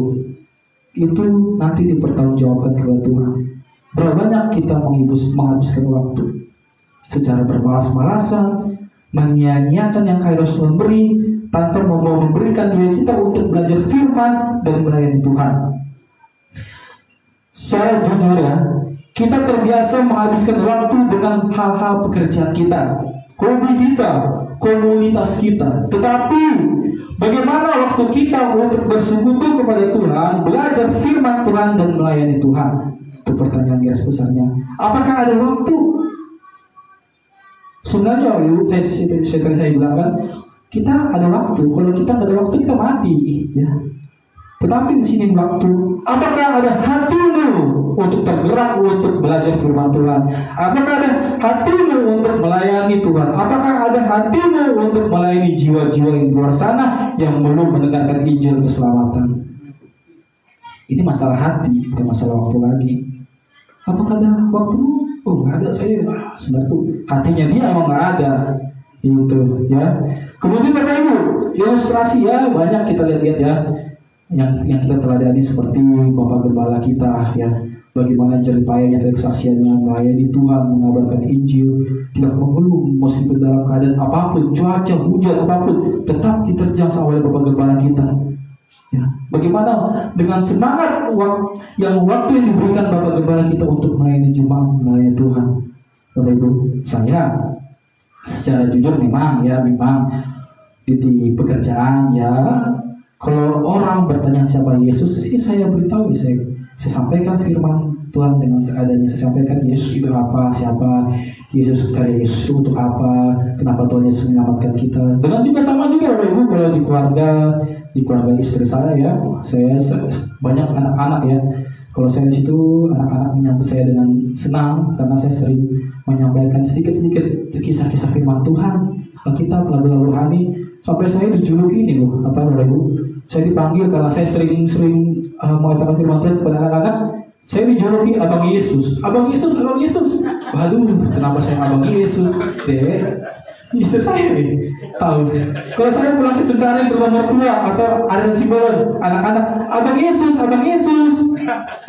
Speaker 1: Itu nanti dipertanggungjawabkan kepada Tuhan. Berapa banyak kita menghabiskan waktu secara bermalas-malasan, menyia-nyiakan yang Kairos Tuhan beri tanpa mau memberikan diri kita untuk belajar firman dan melayani Tuhan. Secara jujur ya, kita terbiasa menghabiskan waktu dengan hal-hal pekerjaan kita, hobi kita, komunitas kita. Tetapi bagaimana waktu kita untuk bersekutu kepada Tuhan, belajar firman Tuhan dan melayani Tuhan? Itu pertanyaan garis besarnya. Apakah ada waktu? Sebenarnya seperti saya bilang kan, kita ada waktu. Kalau kita nggak ada waktu, kita mati, ya. Tetapi di sini waktu, apakah ada hatimu untuk tergerak untuk belajar firman Tuhan? Apakah ada hatimu untuk melayani Tuhan? Apakah ada hatimu untuk melayani jiwa-jiwa yang di luar sana yang belum mendengarkan Injil keselamatan? Ini masalah hati, bukan masalah waktu lagi. Apakah ada waktumu? Oh, nggak ada, saya sebenarnya tuh hatinya dia emang nggak ada. Itu ya. Kemudian Bapak Ibu, ilustrasi ya banyak kita lihat ya. Yang kita teladani seperti Bapak Gembala kita ya, bagaimana jeripayanya dan kesaksiannya melayani Tuhan, mengabarkan Injil, tidak mengeluh meskipun dalam keadaan apapun, cuaca, hujan apapun, tetap diterjang oleh Bapak Gembala kita ya. Bagaimana dengan semangat waktu yang diberikan Bapak Gembala kita untuk melayani jemaat, melayani Tuhan. Bapak Ibu, saya secara jujur memang di pekerjaan ya, kalau orang bertanya siapa Yesus, saya beritahu, saya sampaikan firman Tuhan dengan seadanya. Saya sampaikan Yesus itu apa, siapa Yesus, karya Yesus itu untuk apa, kenapa Tuhan Yesus menyelamatkan kita. Dengan juga sama juga Bapak Ibu, kalau di keluarga istri saya ya, saya banyak anak-anak ya. Kalau saya di situ, anak-anak menyambut saya dengan senang karena saya sering menyampaikan sedikit-sedikit kisah-kisah firman Tuhan, Alkitab, lagu-lagu rohani, sampai saya dijuluki ini loh, apa Bapak Ibu? Saya dipanggil karena saya sering mengatakan firman Tuhan kepada anak-anak. Saya dijuluki Abang Yesus. Abang Yesus, Abang Yesus. Waduh, kenapa saya Abang Yesus? Deh, istri saya nih tahu. Kalau saya pulang ke Cengkareng ke rumah mertua atau ada simbol anak-anak, Abang Yesus, Abang Yesus.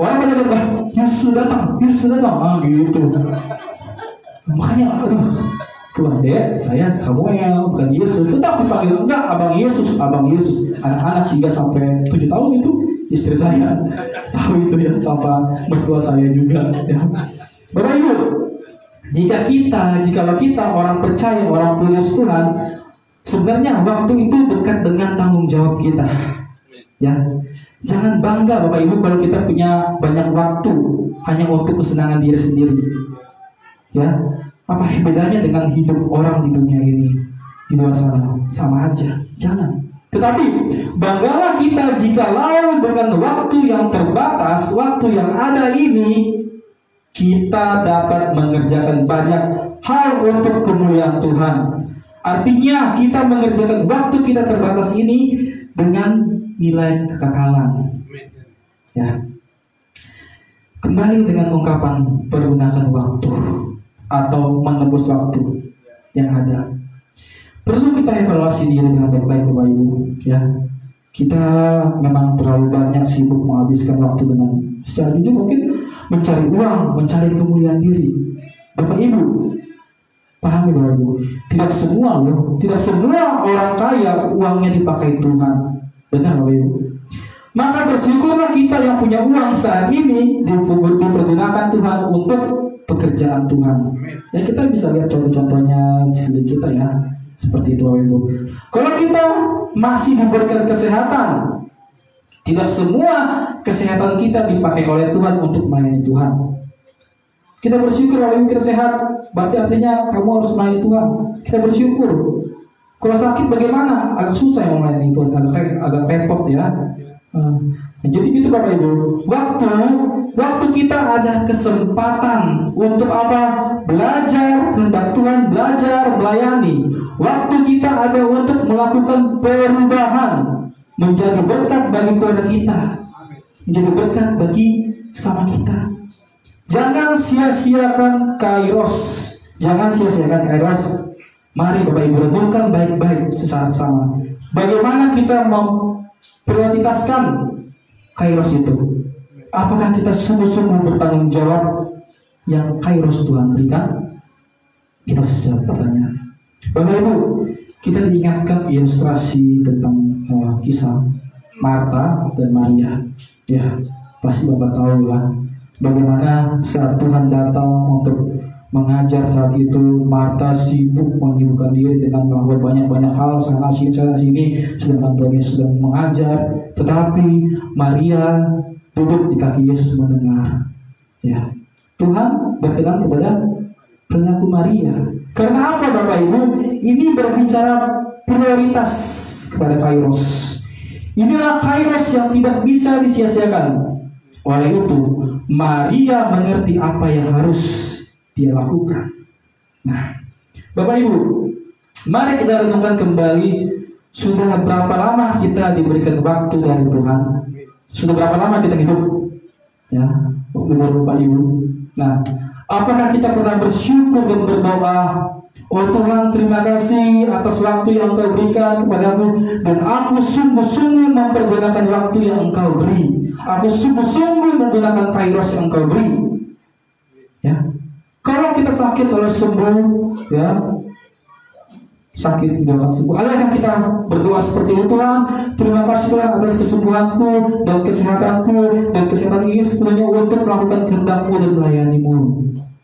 Speaker 1: Orang pada bilang, Yesus datang, Yesus datang. Ah gitu. Makanya, aduh, kemudian saya Samuel bukan Yesus, tetap dipanggil enggak Abang Yesus, Abang Yesus. Anak-anak 3 sampai 7 tahun itu istri saya tahu itu ya, sampai mertua saya juga ya. Bapak Ibu, jikalau kita orang percaya, orang kudus Tuhan, sebenarnya waktu itu dekat dengan tanggung jawab kita. Ya, jangan bangga Bapak Ibu kalau kita punya banyak waktu hanya untuk kesenangan diri sendiri. Ya, apa bedanya dengan hidup orang di dunia ini, di luar sana? Sama aja, jangan. Tetapi banggalah kita jikalau dengan waktu yang terbatas, waktu yang ada ini, kita dapat mengerjakan banyak hal untuk kemuliaan Tuhan. Artinya kita mengerjakan waktu kita terbatas ini dengan nilai kekekalan. Ya. Kembali dengan ungkapan pergunakan waktu atau menebus waktu yang ada. Perlu kita evaluasi diri dengan baik-baik Bapak Ibu ya. Kita memang terlalu banyak sibuk menghabiskan waktu dengan secara jujur mungkin mencari uang, mencari kemuliaan diri. Bapak Ibu, pahami Bapak Ibu, tidak semua orang kaya uangnya dipakai Tuhan. Benar Bapak Ibu? Maka bersyukurlah kita yang punya uang saat ini dipergunakan Tuhan untuk pekerjaan Tuhan. Ya kita bisa lihat contoh-contohnya di kita ya. Seperti itu Bapak Ibu. Kalau kita masih diberikan kesehatan, tidak semua kesehatan kita dipakai oleh Tuhan untuk melayani Tuhan. Kita bersyukur Bapak Ibu kita sehat, berarti artinya kamu harus melayani Tuhan. Kita bersyukur. Kalau sakit bagaimana? Agak susah yang melayani Tuhan, agak repot ya. Jadi gitu Bapak Ibu. Waktu kita ada kesempatan untuk apa? Belajar kehendak Tuhan, belajar melayani. Waktu kita ada untuk melakukan perubahan, menjadi berkat bagi keluarga kita, menjadi berkat bagi sama kita. Jangan sia-siakan Kairos. Jangan sia-siakan Kairos. Mari Bapak Ibu renungkan baik-baik secara sama. Bagaimana kita memprioritaskan Kairos itu? Apakah kita sungguh-sungguh bertanggung jawab yang Kairos Tuhan berikan? Itu saja pertanyaan. Bapak Ibu, kita diingatkan ilustrasi tentang kisah Marta dan Maria. Ya, pasti Bapak tahu lah bagaimana saat Tuhan datang untuk mengajar saat itu, Marta sibuk menyibukkan diri dengan melakukan banyak hal sana sini, sedangkan Tuhan Yesus sedang mengajar. Tetapi Maria duduk di kaki Yesus mendengar. Ya, Tuhan berkenan kepada perilaku Maria. Karena apa Bapak Ibu? Ini berbicara prioritas kepada Kairos. Inilah Kairos yang tidak bisa disia-siakan. Oleh itu, Maria mengerti apa yang harus dia lakukan. Nah, Bapak Ibu, mari kita renungkan kembali, sudah berapa lama kita diberikan waktu dari Tuhan? Sudah berapa lama kita hidup? Ya, umur Bapak Ibu. Nah, apakah kita pernah bersyukur dan berdoa, oh Tuhan terima kasih atas waktu yang Engkau berikan kepadaku, dan aku sungguh-sungguh mempergunakan waktu yang Engkau beri. Aku sungguh-sungguh menggunakan Kairos yang Engkau beri. Ya, kalau kita sakit lalu sembuh, ya sakit tidak akan sembuh. Adakah kita berdoa seperti itu? Tuhan, terima kasih Tuhan atas kesembuhanku dan kesehatanku, dan kesehatan ini sepenuhnya untuk melakukan kehendak-Mu dan melayani-Mu.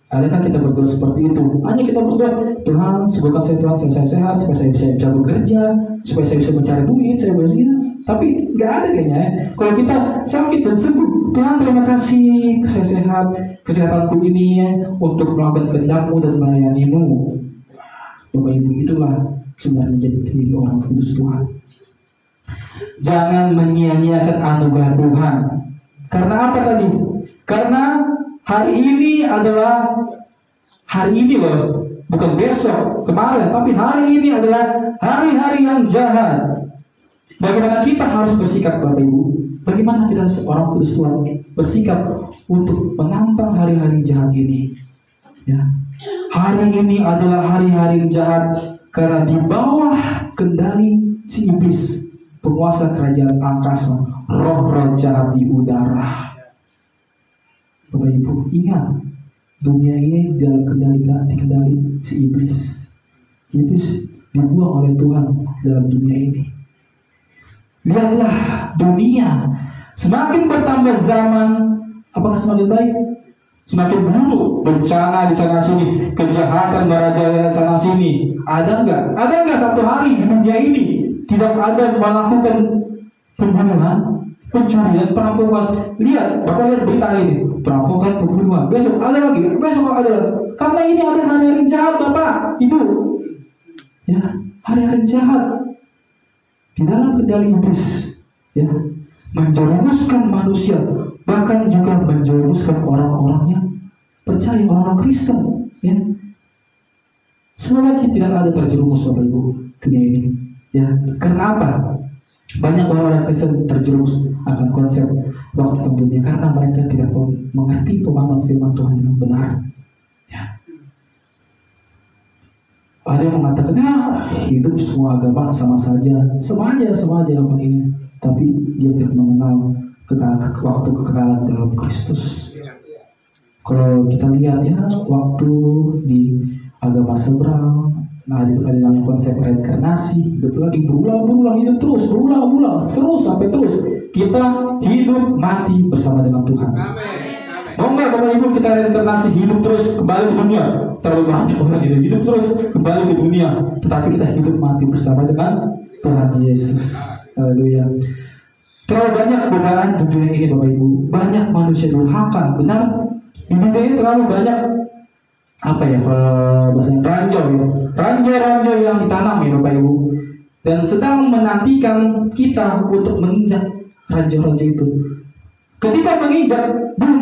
Speaker 1: Adakah kita berdoa seperti itu? Hanya kita berdoa, Tuhan sembuhkan saya Tuhan, saya sehat, supaya saya bisa bekerja, supaya saya bisa mencari duit, saya bisa. Tapi nggak ada kayaknya ya. Kalau kita sakit dan sembuh, Tuhan terima kasih saya sehat, kesehatanku ini ya, untuk melakukan kehendak-Mu dan melayani-Mu. Bapak Ibu, itulah sebenarnya jadi orang kudus Tuhan. Jangan menyia-nyiakan anugerah Tuhan. Karena apa tadi? Karena hari ini adalah hari ini loh, bukan besok, kemarin, tapi hari ini adalah hari-hari yang jahat. Bagaimana kita harus bersikap Bapak Ibu? Bagaimana kita seorang kudus Tuhan bersikap untuk menantang hari-hari jahat ini. Ya. Hari ini adalah hari-hari yang jahat karena di bawah kendali si iblis, penguasa kerajaan angkasa, roh-roh jahat di udara. Bapak Ibu, ingat, dunia ini dalam dikendali si iblis. Iblis dibuang oleh Tuhan dalam dunia ini. Lihatlah dunia, semakin bertambah zaman, apakah semakin baik? Semakin buruk, bencana di sana sini, kejahatan merajalela sana sini. Ada nggak satu hari di dunia ini tidak ada melakukan pembunuhan, pencurian, perampokan? Lihat, Bapak lihat berita ini, perampokan, pembunuhan. Besok ada lagi, besok ada lagi. Karena ini ada hari-hari jahat, Bapak, Ibu. Ya, hari-hari jahat di dalam kendali iblis, ya, menjerumuskan manusia, bahkan juga menjerumuskan orang-orang yang percaya, orang-orang Kristen, ya. Selagi tidak ada terjerumus, Bapak Ibu, dunia ini, ya. Karena apa? Banyak orang-orang Kristen terjerumus akan konsep waktu tentunya karena mereka tidak mengerti pemahaman firman Tuhan dengan benar, ya. Ada yang mengatakan, hidup semua agama sama saja apa ini. Tapi dia tidak mengenal waktu kekekalan dalam Kristus. Kalau kita lihat ya, waktu di agama seberang, ada namanya konsep reinkarnasi, hidup lagi berulang hidup terus, sampai terus kita hidup mati bersama dengan Tuhan. Mau nggak Bapak Ibu kita reinkarnasi, hidup terus kembali ke dunia? Terlalu banyak orang hidup terus kembali ke dunia, tetapi kita hidup mati bersama dengan Tuhan Yesus. Haleluya. Terlalu banyak godaan di dunia ini, Bapak Ibu. Banyak manusia durhaka, benar. Di dunia ini terlalu banyak bahasanya ranjau yang ditanam ya, Bapak Ibu, dan sedang menantikan kita untuk menginjak ranjau-ranjau itu. Ketika menginjak, boom,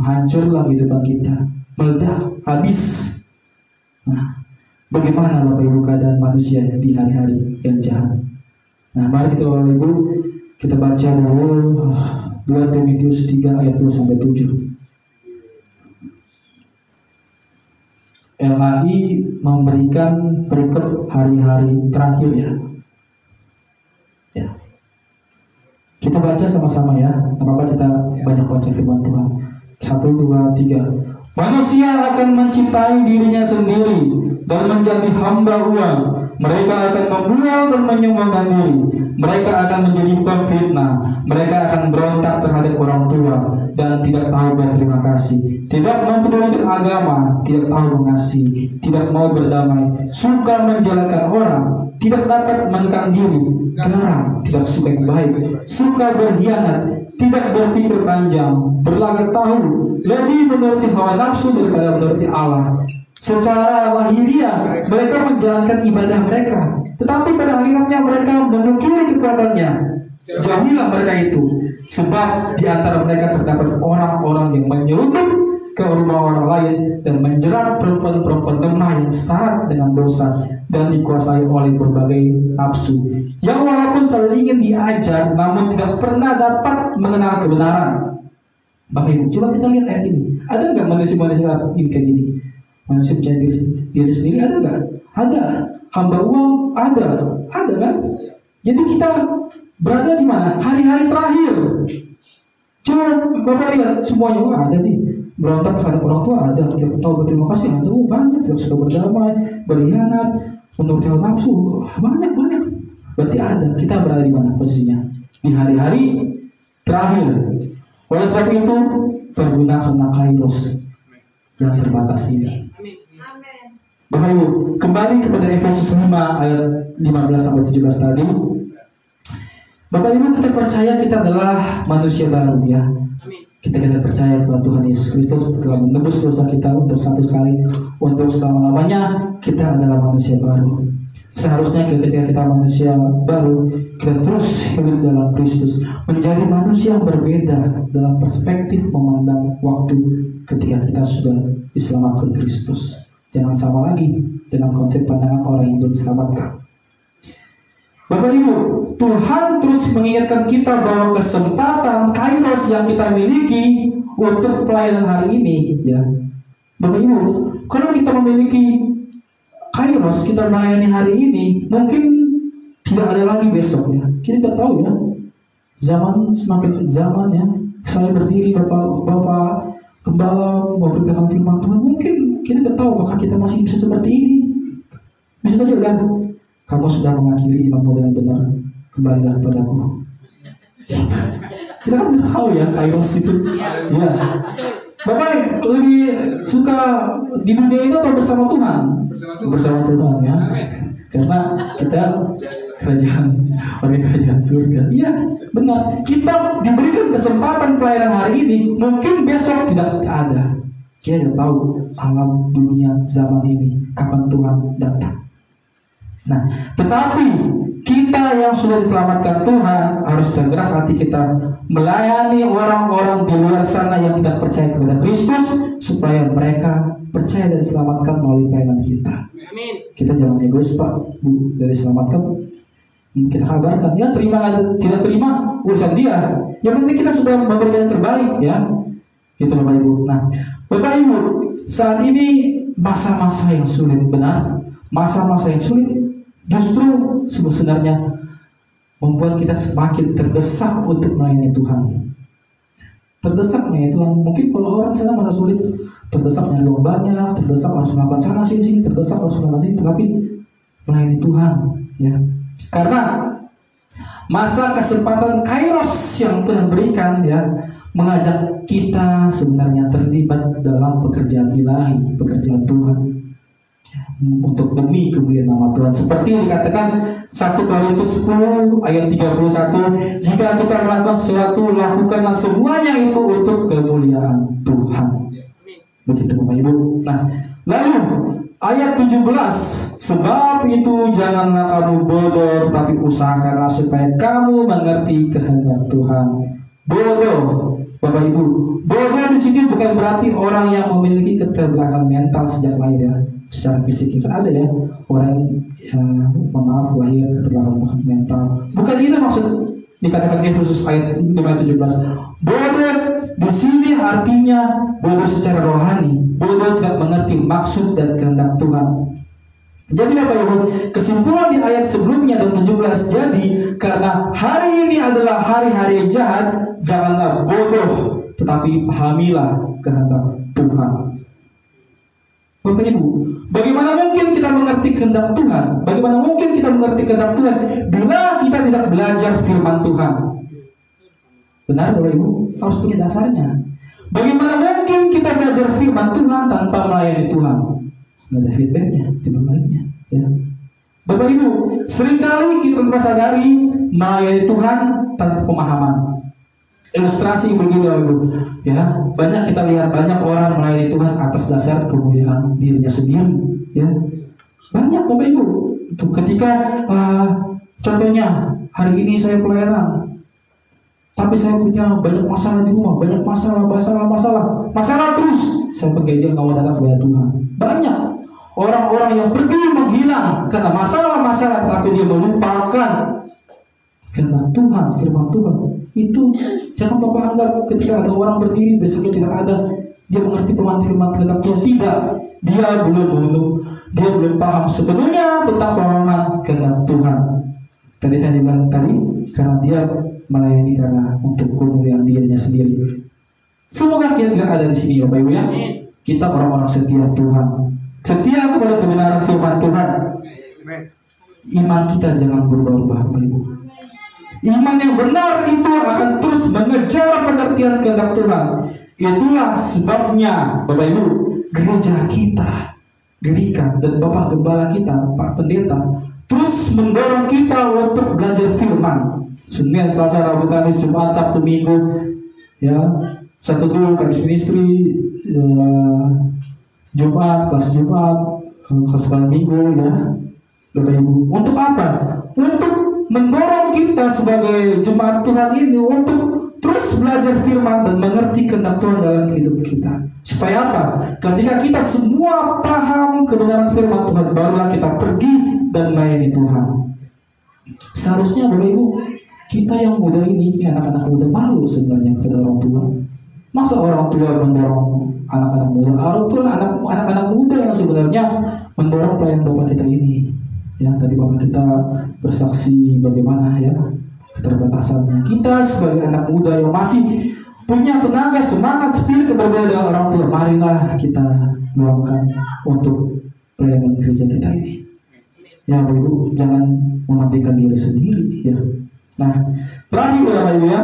Speaker 1: hancurlah kehidupan kita, meledak, habis. Nah, bagaimana Bapak Ibu keadaan manusia di hari-hari yang jahat? Nah, mari kita Bapak Ibu, kita baca dulu 2 Timotius 3 ayat 2-7. LHI memberikan berikut hari-hari terakhir ya. Ya. Kita baca sama-sama ya. Apa-apa kita banyak baca firman Tuhan. 1, 2, 3. Manusia akan mencintai dirinya sendiri dan menjadi hamba uang. Mereka akan membual dan menyombongkan diri. Mereka akan menjadi pemfitnah. Mereka akan berontak terhadap orang tua dan tidak tahu berterima kasih. Tidak mempedulikan agama, tidak tahu mengasihi, tidak mau berdamai, suka menjelekan orang, tidak dapat menekan diri, garang, tidak suka yang baik, suka berkhianat, tidak berpikir panjang, berlagak tahu, lebih menuruti hawa nafsu daripada menuruti Allah. Secara lahiriah mereka menjalankan ibadah mereka, tetapi pada hakikatnya mereka menukili kekuatannya. Jauhilah mereka itu, sebab di antara mereka terdapat orang-orang yang menyelundup ke rumah orang lain dan menjerat perempuan-perempuan lemah yang syarat dengan dosa dan dikuasai oleh berbagai nafsu, yang walaupun selalu ingin diajar namun tidak pernah dapat mengenal kebenaran. Bapak Ibu, coba kita lihat ayat ini. Ada nggak manusia-manusia ini kayak gini? Manusia percaya diri sendiri ada nggak? Ada. Hamba uang ada kan? Jadi kita berada di mana? Hari-hari terakhir. Coba Bapak lihat semuanya, ada nih. Berontak terhadap orang tua ada, tidak tahu berterima kasih ada, banyak. Tidak suka berdamai, berkhianat, menuruti hawa nafsu, banyak. Berarti ada. Kita berada di mana posisinya? Di hari-hari terakhir. Oleh sebab itu, pergunakanlah kairos yang terbatas ini. Bapak Ibu, kembali kepada Efesus 5 ayat 15-17 tadi. Bapak Ibu, kita percaya kita adalah manusia baru ya. Kita percaya kepada Tuhan Yesus Kristus telah menebus dosa kita untuk satu kali, untuk selama-lamanya. Kita adalah manusia baru. Seharusnya ketika kita manusia baru, kita terus hidup dalam Kristus, menjadi manusia yang berbeda dalam perspektif memandang waktu ketika kita sudah diselamatkan Kristus. Jangan sama lagi dengan konsep pandangan orang yang belum diselamatkan. Bapak Ibu, Tuhan terus mengingatkan kita bahwa kesempatan kairos yang kita miliki untuk pelayanan hari ini, ya, Bapak Ibu, kalau kita memiliki kairos, kita melayani hari ini, mungkin tidak ada lagi besok, ya. Kita tidak tahu, ya. Zaman semakin zaman, ya. Saya berdiri, Bapak Gembala memberitakan firman Tuhan, mungkin kita tidak tahu apakah kita masih bisa seperti ini. Bisa saja, kan? Kamu sudah mengakhiri imanmu dengan benar, kembalilah kepadaku. Kita kan tidak tahu, ya, kairos itu. Ya. Bapak lebih suka di dunia itu atau bersama Tuhan? Bersama Tuhan, ya. Karena kita kerajaan surga. Iya, benar. Kita diberikan kesempatan pelayanan hari ini, mungkin besok tidak ada. Kita tidak tahu alam dunia zaman ini kapan Tuhan datang. Nah, tetapi kita yang sudah diselamatkan Tuhan harus tergerak hati kita melayani orang-orang di luar sana yang tidak percaya kepada Kristus, supaya mereka percaya dan diselamatkan melalui pelayanan kita. Kita jangan egois, Pak, Bu, dari selamatkan kita kabarkan, ya, terima atau tidak terima urusan dia. Yang penting kita sudah memberikan yang terbaik, ya. Gitu, Bapak Ibu. Nah, Bapak Ibu, saat ini masa-masa yang sulit, benar. Masa-masa yang sulit justru sebenarnya membuat kita semakin terdesak untuk melayani Tuhan. Terdesak melayani Tuhan. Mungkin kalau orang sana masa sulit, terdesak melayani uang banyak, terdesak harus melakukan sana sini, terdesak harus melakukan sini, tetapi melayani Tuhan, ya. Karena masa kesempatan kairos yang Tuhan berikan, ya, mengajak kita sebenarnya terlibat dalam pekerjaan ilahi, pekerjaan Tuhan, ya, untuk demi kemuliaan nama Tuhan. Seperti yang dikatakan 1 Korintus 10 ayat 31, jika kita melakukan sesuatu, lakukanlah semuanya itu untuk kemuliaan Tuhan. Begitu, Bapak Ibu. Nah, lalu ayat 17, sebab itu janganlah kamu bodoh, tetapi usahakanlah supaya kamu mengerti kehendak Tuhan. Bodoh, Bapak Ibu. Bodoh di sini bukan berarti orang yang memiliki keterbelakangan mental sejak lahir, ya. Secara fisik kan ada, ya, orang maaf lahir keterbelakangan mental. Bukan itu maksud dikatakan Efesus ayat 5:17. Bodoh di sini artinya bodoh secara rohani. Bodoh tidak mengerti maksud dan kehendak Tuhan. Jadi Bapak Ibu, kesimpulan di ayat sebelumnya dan 17, jadi karena hari ini adalah hari-hari yang jahat, janganlah bodoh, tetapi pahamilah kehendak Tuhan. Bapak Ibu, bagaimana mungkin kita mengerti kehendak Tuhan? Bagaimana mungkin kita mengerti kehendak Tuhan bila kita tidak belajar firman Tuhan? Benar, Bapak Ibu, harus punya dasarnya. Bagaimana mungkin kita belajar firman Tuhan tanpa melayani Tuhan? Nggak ada feedbacknya, tiba baliknya, ya. Bapak Ibu, seringkali kita tanpa sadari melayani Tuhan tanpa pemahaman. Ilustrasi begini, Bapak Ibu, ya, banyak kita lihat banyak orang melayani Tuhan atas dasar kemuliaan dirinya sendiri, ya. Banyak, Bapak Ibu. Tuh, ketika contohnya hari ini saya pelayanan, tapi saya punya banyak masalah di rumah, banyak masalah terus. Saya pergi dia nggak mau datang kepada Tuhan. Banyak orang-orang yang pergi menghilang karena masalah-masalah, tetapi dia melupakan kehendak Tuhan, firman Tuhan. Itu jangan Bapak anggap ketika ada orang berdiri besoknya tidak ada dia mengerti firman kehendak Tuhan. Tidak, dia belum paham sepenuhnya tentang pemahaman kehendak Tuhan. Tadi saya bilang tadi, karena dia melayani karena untuk kemuliaan dirinya sendiri. Semoga kita tidak ada di sini, Bapak Ibu, ya. Kita orang-orang setia Tuhan, setia kepada kebenaran firman Tuhan. Iman kita jangan berubah-ubah, Bapak Ibu. Iman yang benar itu akan terus mengejar pengertian kehendak Tuhan. Itulah sebabnya, Bapak Ibu, gereja kita, Gerika, dan Bapak Gembala kita, Pak Pendeta, terus mendorong kita untuk belajar firman. Senin, Selasa, Rabu, Kamis, Jumat, Sabtu, Minggu, ya, Sabtu dulu Kamis ministry, Jumat, kelas Minggu, ya, Bapak Ibu. Untuk apa? Untuk mendorong kita sebagai jemaat Tuhan ini untuk terus belajar firman dan mengerti kehendak Tuhan dalam hidup kita. Supaya apa? Ketika kita semua paham kebenaran firman Tuhan, barulah kita pergi dan melayani Tuhan. Seharusnya Bapak Ibu, kita yang muda ini, anak-anak muda, malu sebenarnya kepada orang tua. Masa orang tua mendorong anak-anak muda? Orang tua anak-anak muda yang sebenarnya mendorong pelayan Bapak kita ini. Ya, tadi Bapak kita bersaksi bagaimana ya keterbatasannya. Kita sebagai anak muda yang masih punya tenaga, semangat, spirit berbeda dengan orang tua, marilah kita luangkan untuk pelayanan gereja kita ini. Ya Bapak Ibu, jangan mementingkan diri sendiri ya. Nah, terakhir Bapak Ibu ya,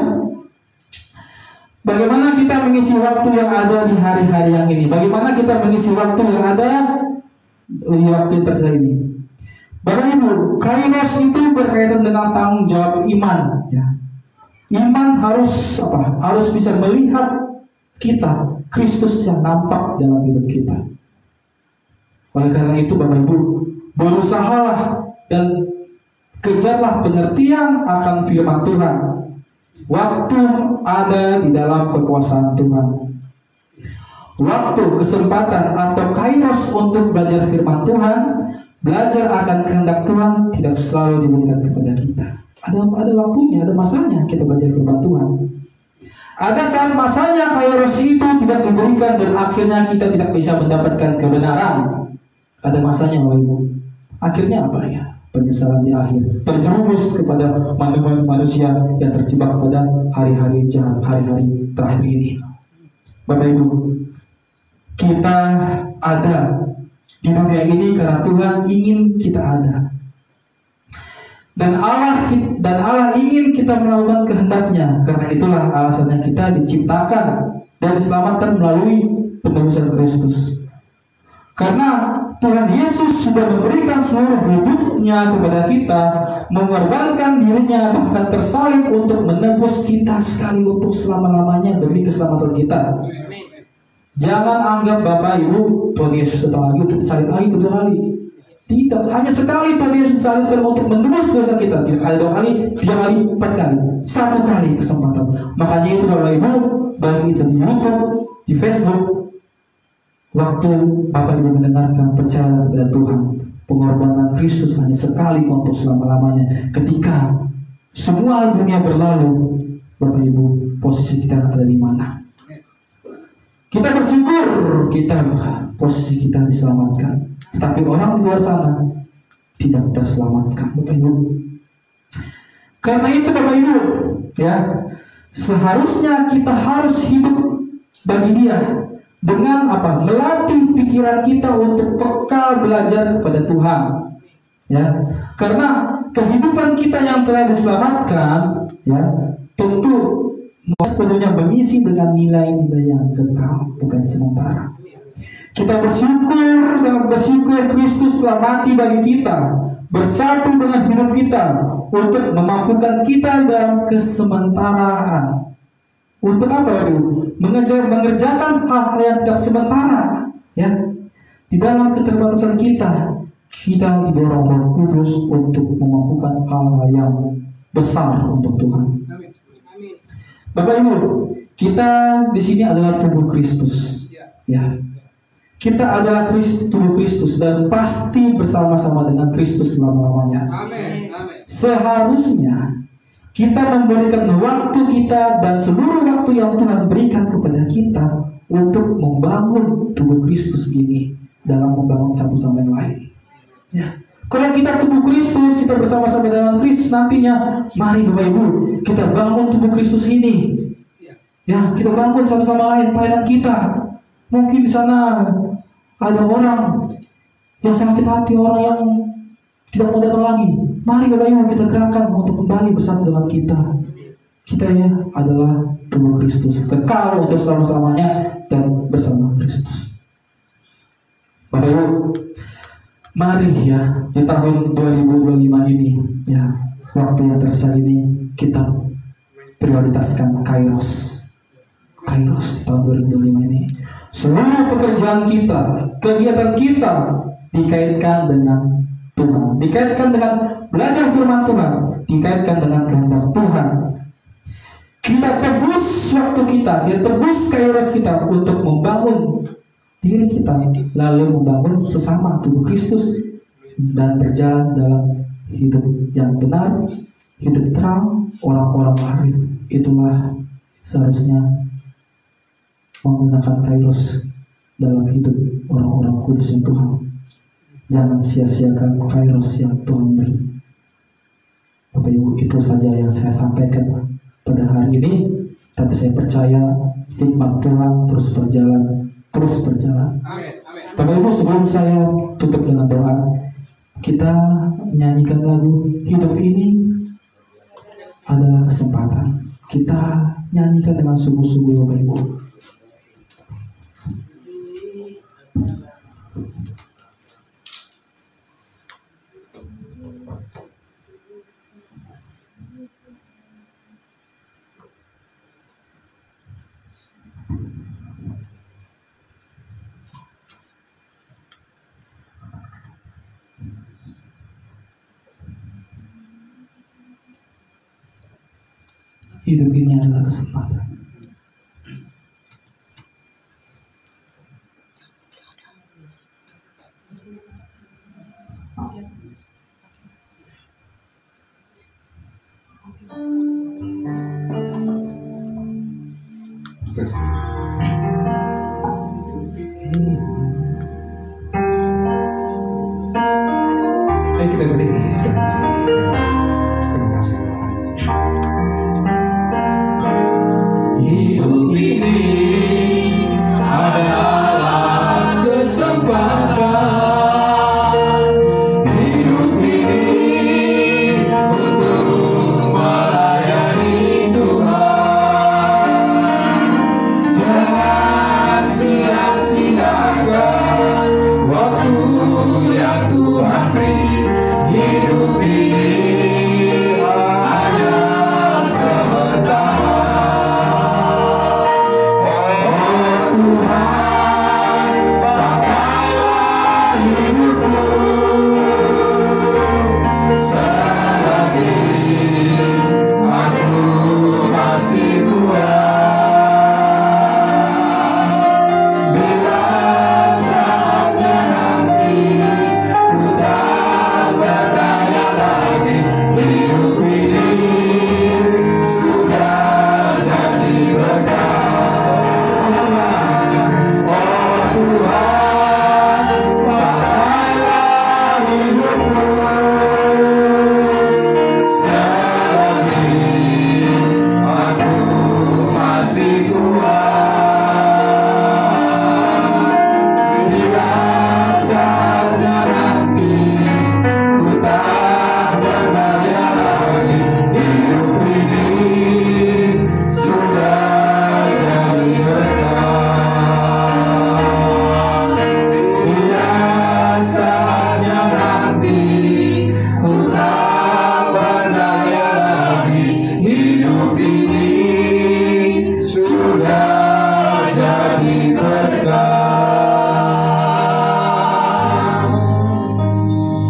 Speaker 1: bagaimana kita mengisi waktu yang ada di hari-hari yang ini? Bagaimana kita mengisi waktu yang ada di waktu yang tersisa ini? Bapak Ibu, kairos itu berkaitan dengan tanggung jawab iman ya. Iman harus apa? Harus bisa melihat kita, Kristus yang nampak dalam hidup kita. Oleh karena itu Bapak Ibu, berusahalah dan kejarlah pengertian akan firman Tuhan. Waktu ada di dalam kekuasaan Tuhan. Waktu, kesempatan atau kairos untuk belajar firman Tuhan, belajar akan kehendak Tuhan tidak selalu diberikan kepada kita. Ada waktunya, ada masanya kita belajar firman Tuhan. Ada saat masanya kairos itu tidak diberikan dan akhirnya kita tidak bisa mendapatkan kebenaran. Ada masanya Bapak Ibu. Akhirnya apa ya? Penyesalan di akhir, terjerumus kepada manusia yang terjebak pada hari-hari jahat, hari-hari terakhir ini. Bapak Ibu, kita ada di dunia ini karena Tuhan ingin kita ada. Dan Allah ingin kita melakukan kehendaknya. Karena itulah alasannya kita diciptakan dan diselamatkan melalui penebusan Kristus. Karena Tuhan Yesus sudah memberikan seluruh hidupnya kepada kita, mengorbankan dirinya bahkan tersalib untuk menebus kita sekali untuk selama-lamanya demi keselamatan kita. Jangan anggap Bapak Ibu Tuhan Yesus datang lagi untuk disalib lagi kedua kali. Tidak, hanya sekali Tuhan Yesus disalibkan untuk menebus dosa kita. Tidak ada 2 kali, 3 kali, 4 kali, 1 kali kesempatan. Makanya itu Bapak Ibu, baik itu di YouTube, di Facebook, waktu Bapak Ibu mendengarkan, percaya kepada Tuhan, pengorbanan Kristus hanya sekali untuk selama-lamanya. Ketika semua dunia berlalu, Bapak Ibu, posisi kita ada di mana? Kita bersyukur posisi kita diselamatkan. Tetapi orang di luar sana tidak terselamatkan, Bapak Ibu. Karena itu Bapak Ibu, ya, seharusnya kita harus hidup bagi Dia. Dengan apa? Melatih pikiran kita untuk peka belajar kepada Tuhan. Ya, karena kehidupan kita yang telah diselamatkan, ya, tentu sepenuhnya mengisi dengan nilai-nilai yang kekal, bukan sementara. Kita bersyukur, sangat bersyukur Kristus telah mati bagi kita, bersatu dengan hidup kita untuk memampukan kita dalam kesementaraan. Untuk apa, Ibu? Mengerjakan hal yang tidak sementara, ya. Di dalam keterbatasan kita didorong Roh Kudus untuk memampukan hal-hal yang besar untuk Tuhan. Bapak Ibu, kita di sini adalah tubuh Kristus, ya. Kita adalah tubuh Kristus dan pasti bersama-sama dengan Kristus selama-lamanya. Seharusnya kita memberikan waktu kita dan seluruh waktu yang Tuhan berikan kepada kita untuk membangun tubuh Kristus ini dalam membangun satu sama yang lain. Ya. Kalau kita tubuh Kristus, kita bersama-sama dengan Kristus nantinya, mari Bapak Ibu, kita bangun tubuh Kristus ini. Ya, kita bangun satu sama lain pelayanan kita. Mungkin di sana ada orang yang sakit hati, orang yang tidak mau datang lagi. Mari Bapak Ibu kita gerakkan untuk kembali bersama dengan kita. Kita ya adalah tubuh Kristus, kekal untuk selama-lamanya dan bersama Kristus. Bapak Ibu, mari ya di tahun 2025 ini, ya, waktu yang tersisa ini kita prioritaskan Kairos tahun 2025 ini. Seluruh pekerjaan kita, kegiatan kita dikaitkan dengan Tuhan, dikaitkan dengan belajar firman Tuhan, dikaitkan dengan kehendak Tuhan. Kita tebus waktu kita tebus Kairos kita untuk membangun diri kita, lalu membangun sesama tubuh Kristus dan berjalan dalam hidup yang benar, hidup terang, orang-orang arif. Itulah seharusnya menggunakan kairos dalam hidup orang-orang kudus Tuhan. Jangan sia-siakan kairos yang Tuhan beri. Bapak Ibu, itu saja yang saya sampaikan pada hari ini. Tapi saya percaya hikmat Tuhan terus berjalan. Bapak Ibu, sebelum saya tutup dengan doa, kita nyanyikan lagu Hidup Ini Adalah Kesempatan. Kita nyanyikan dengan sungguh-sungguh Bapak Ibu. Hidup ini adalah kesempatan.
Speaker 2: Terus. Ayo kita berdiri, saudara. Terima kasih. Hidup ini adalah kesempatan. Hidup ini untuk melayani Tuhan. Jangan sia-siakan waktu yang Tuhan beri. Hidup ini hanya sementara.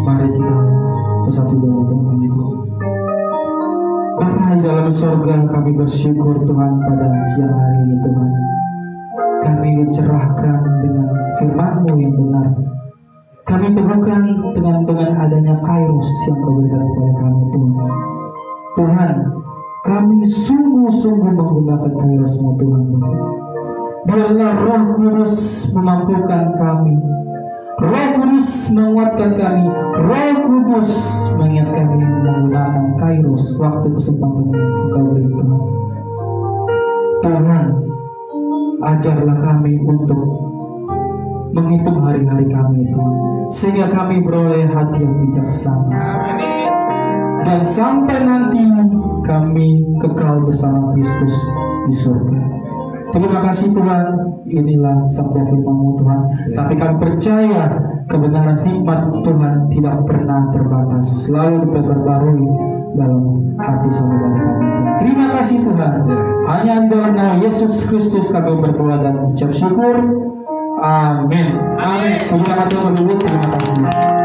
Speaker 1: Mari kita bersatu dalam doa Ibu. Bapa di dalam sorga, kami bersyukur Tuhan pada siang hari ini Tuhan. Kami dicerahkan dengan firman-Mu yang benar. Kami teguhkan dengan adanya kairos yang Kau berikan kepada kami Tuhan. Tuhan, kami sungguh-sungguh menggunakan kairos-Mu Tuhan. Biarlah Roh Kudus memampukan kami. Roh Kudus menguatkan kami. Roh Kudus mengingat kami menggunakan kairos, waktu kesempatan yang Engkau beri Tuhan. Tuhan, ajarlah kami untuk menghitung hari-hari kami Tuhan, sehingga kami beroleh hati yang bijaksana. Dan sampai nanti kami kekal bersama Kristus di surga. Terima kasih Tuhan, inilah sabda firman-Mu Tuhan. Tapi kami percaya kebenaran hikmat Tuhan tidak pernah terbatas, selalu diperbarui dalam hati saudara kami Tuhan. Terima kasih Tuhan. Hanya dalam nama Yesus Kristus kami berdoa dan ucap syukur. Amin. Amin. Terima kasih.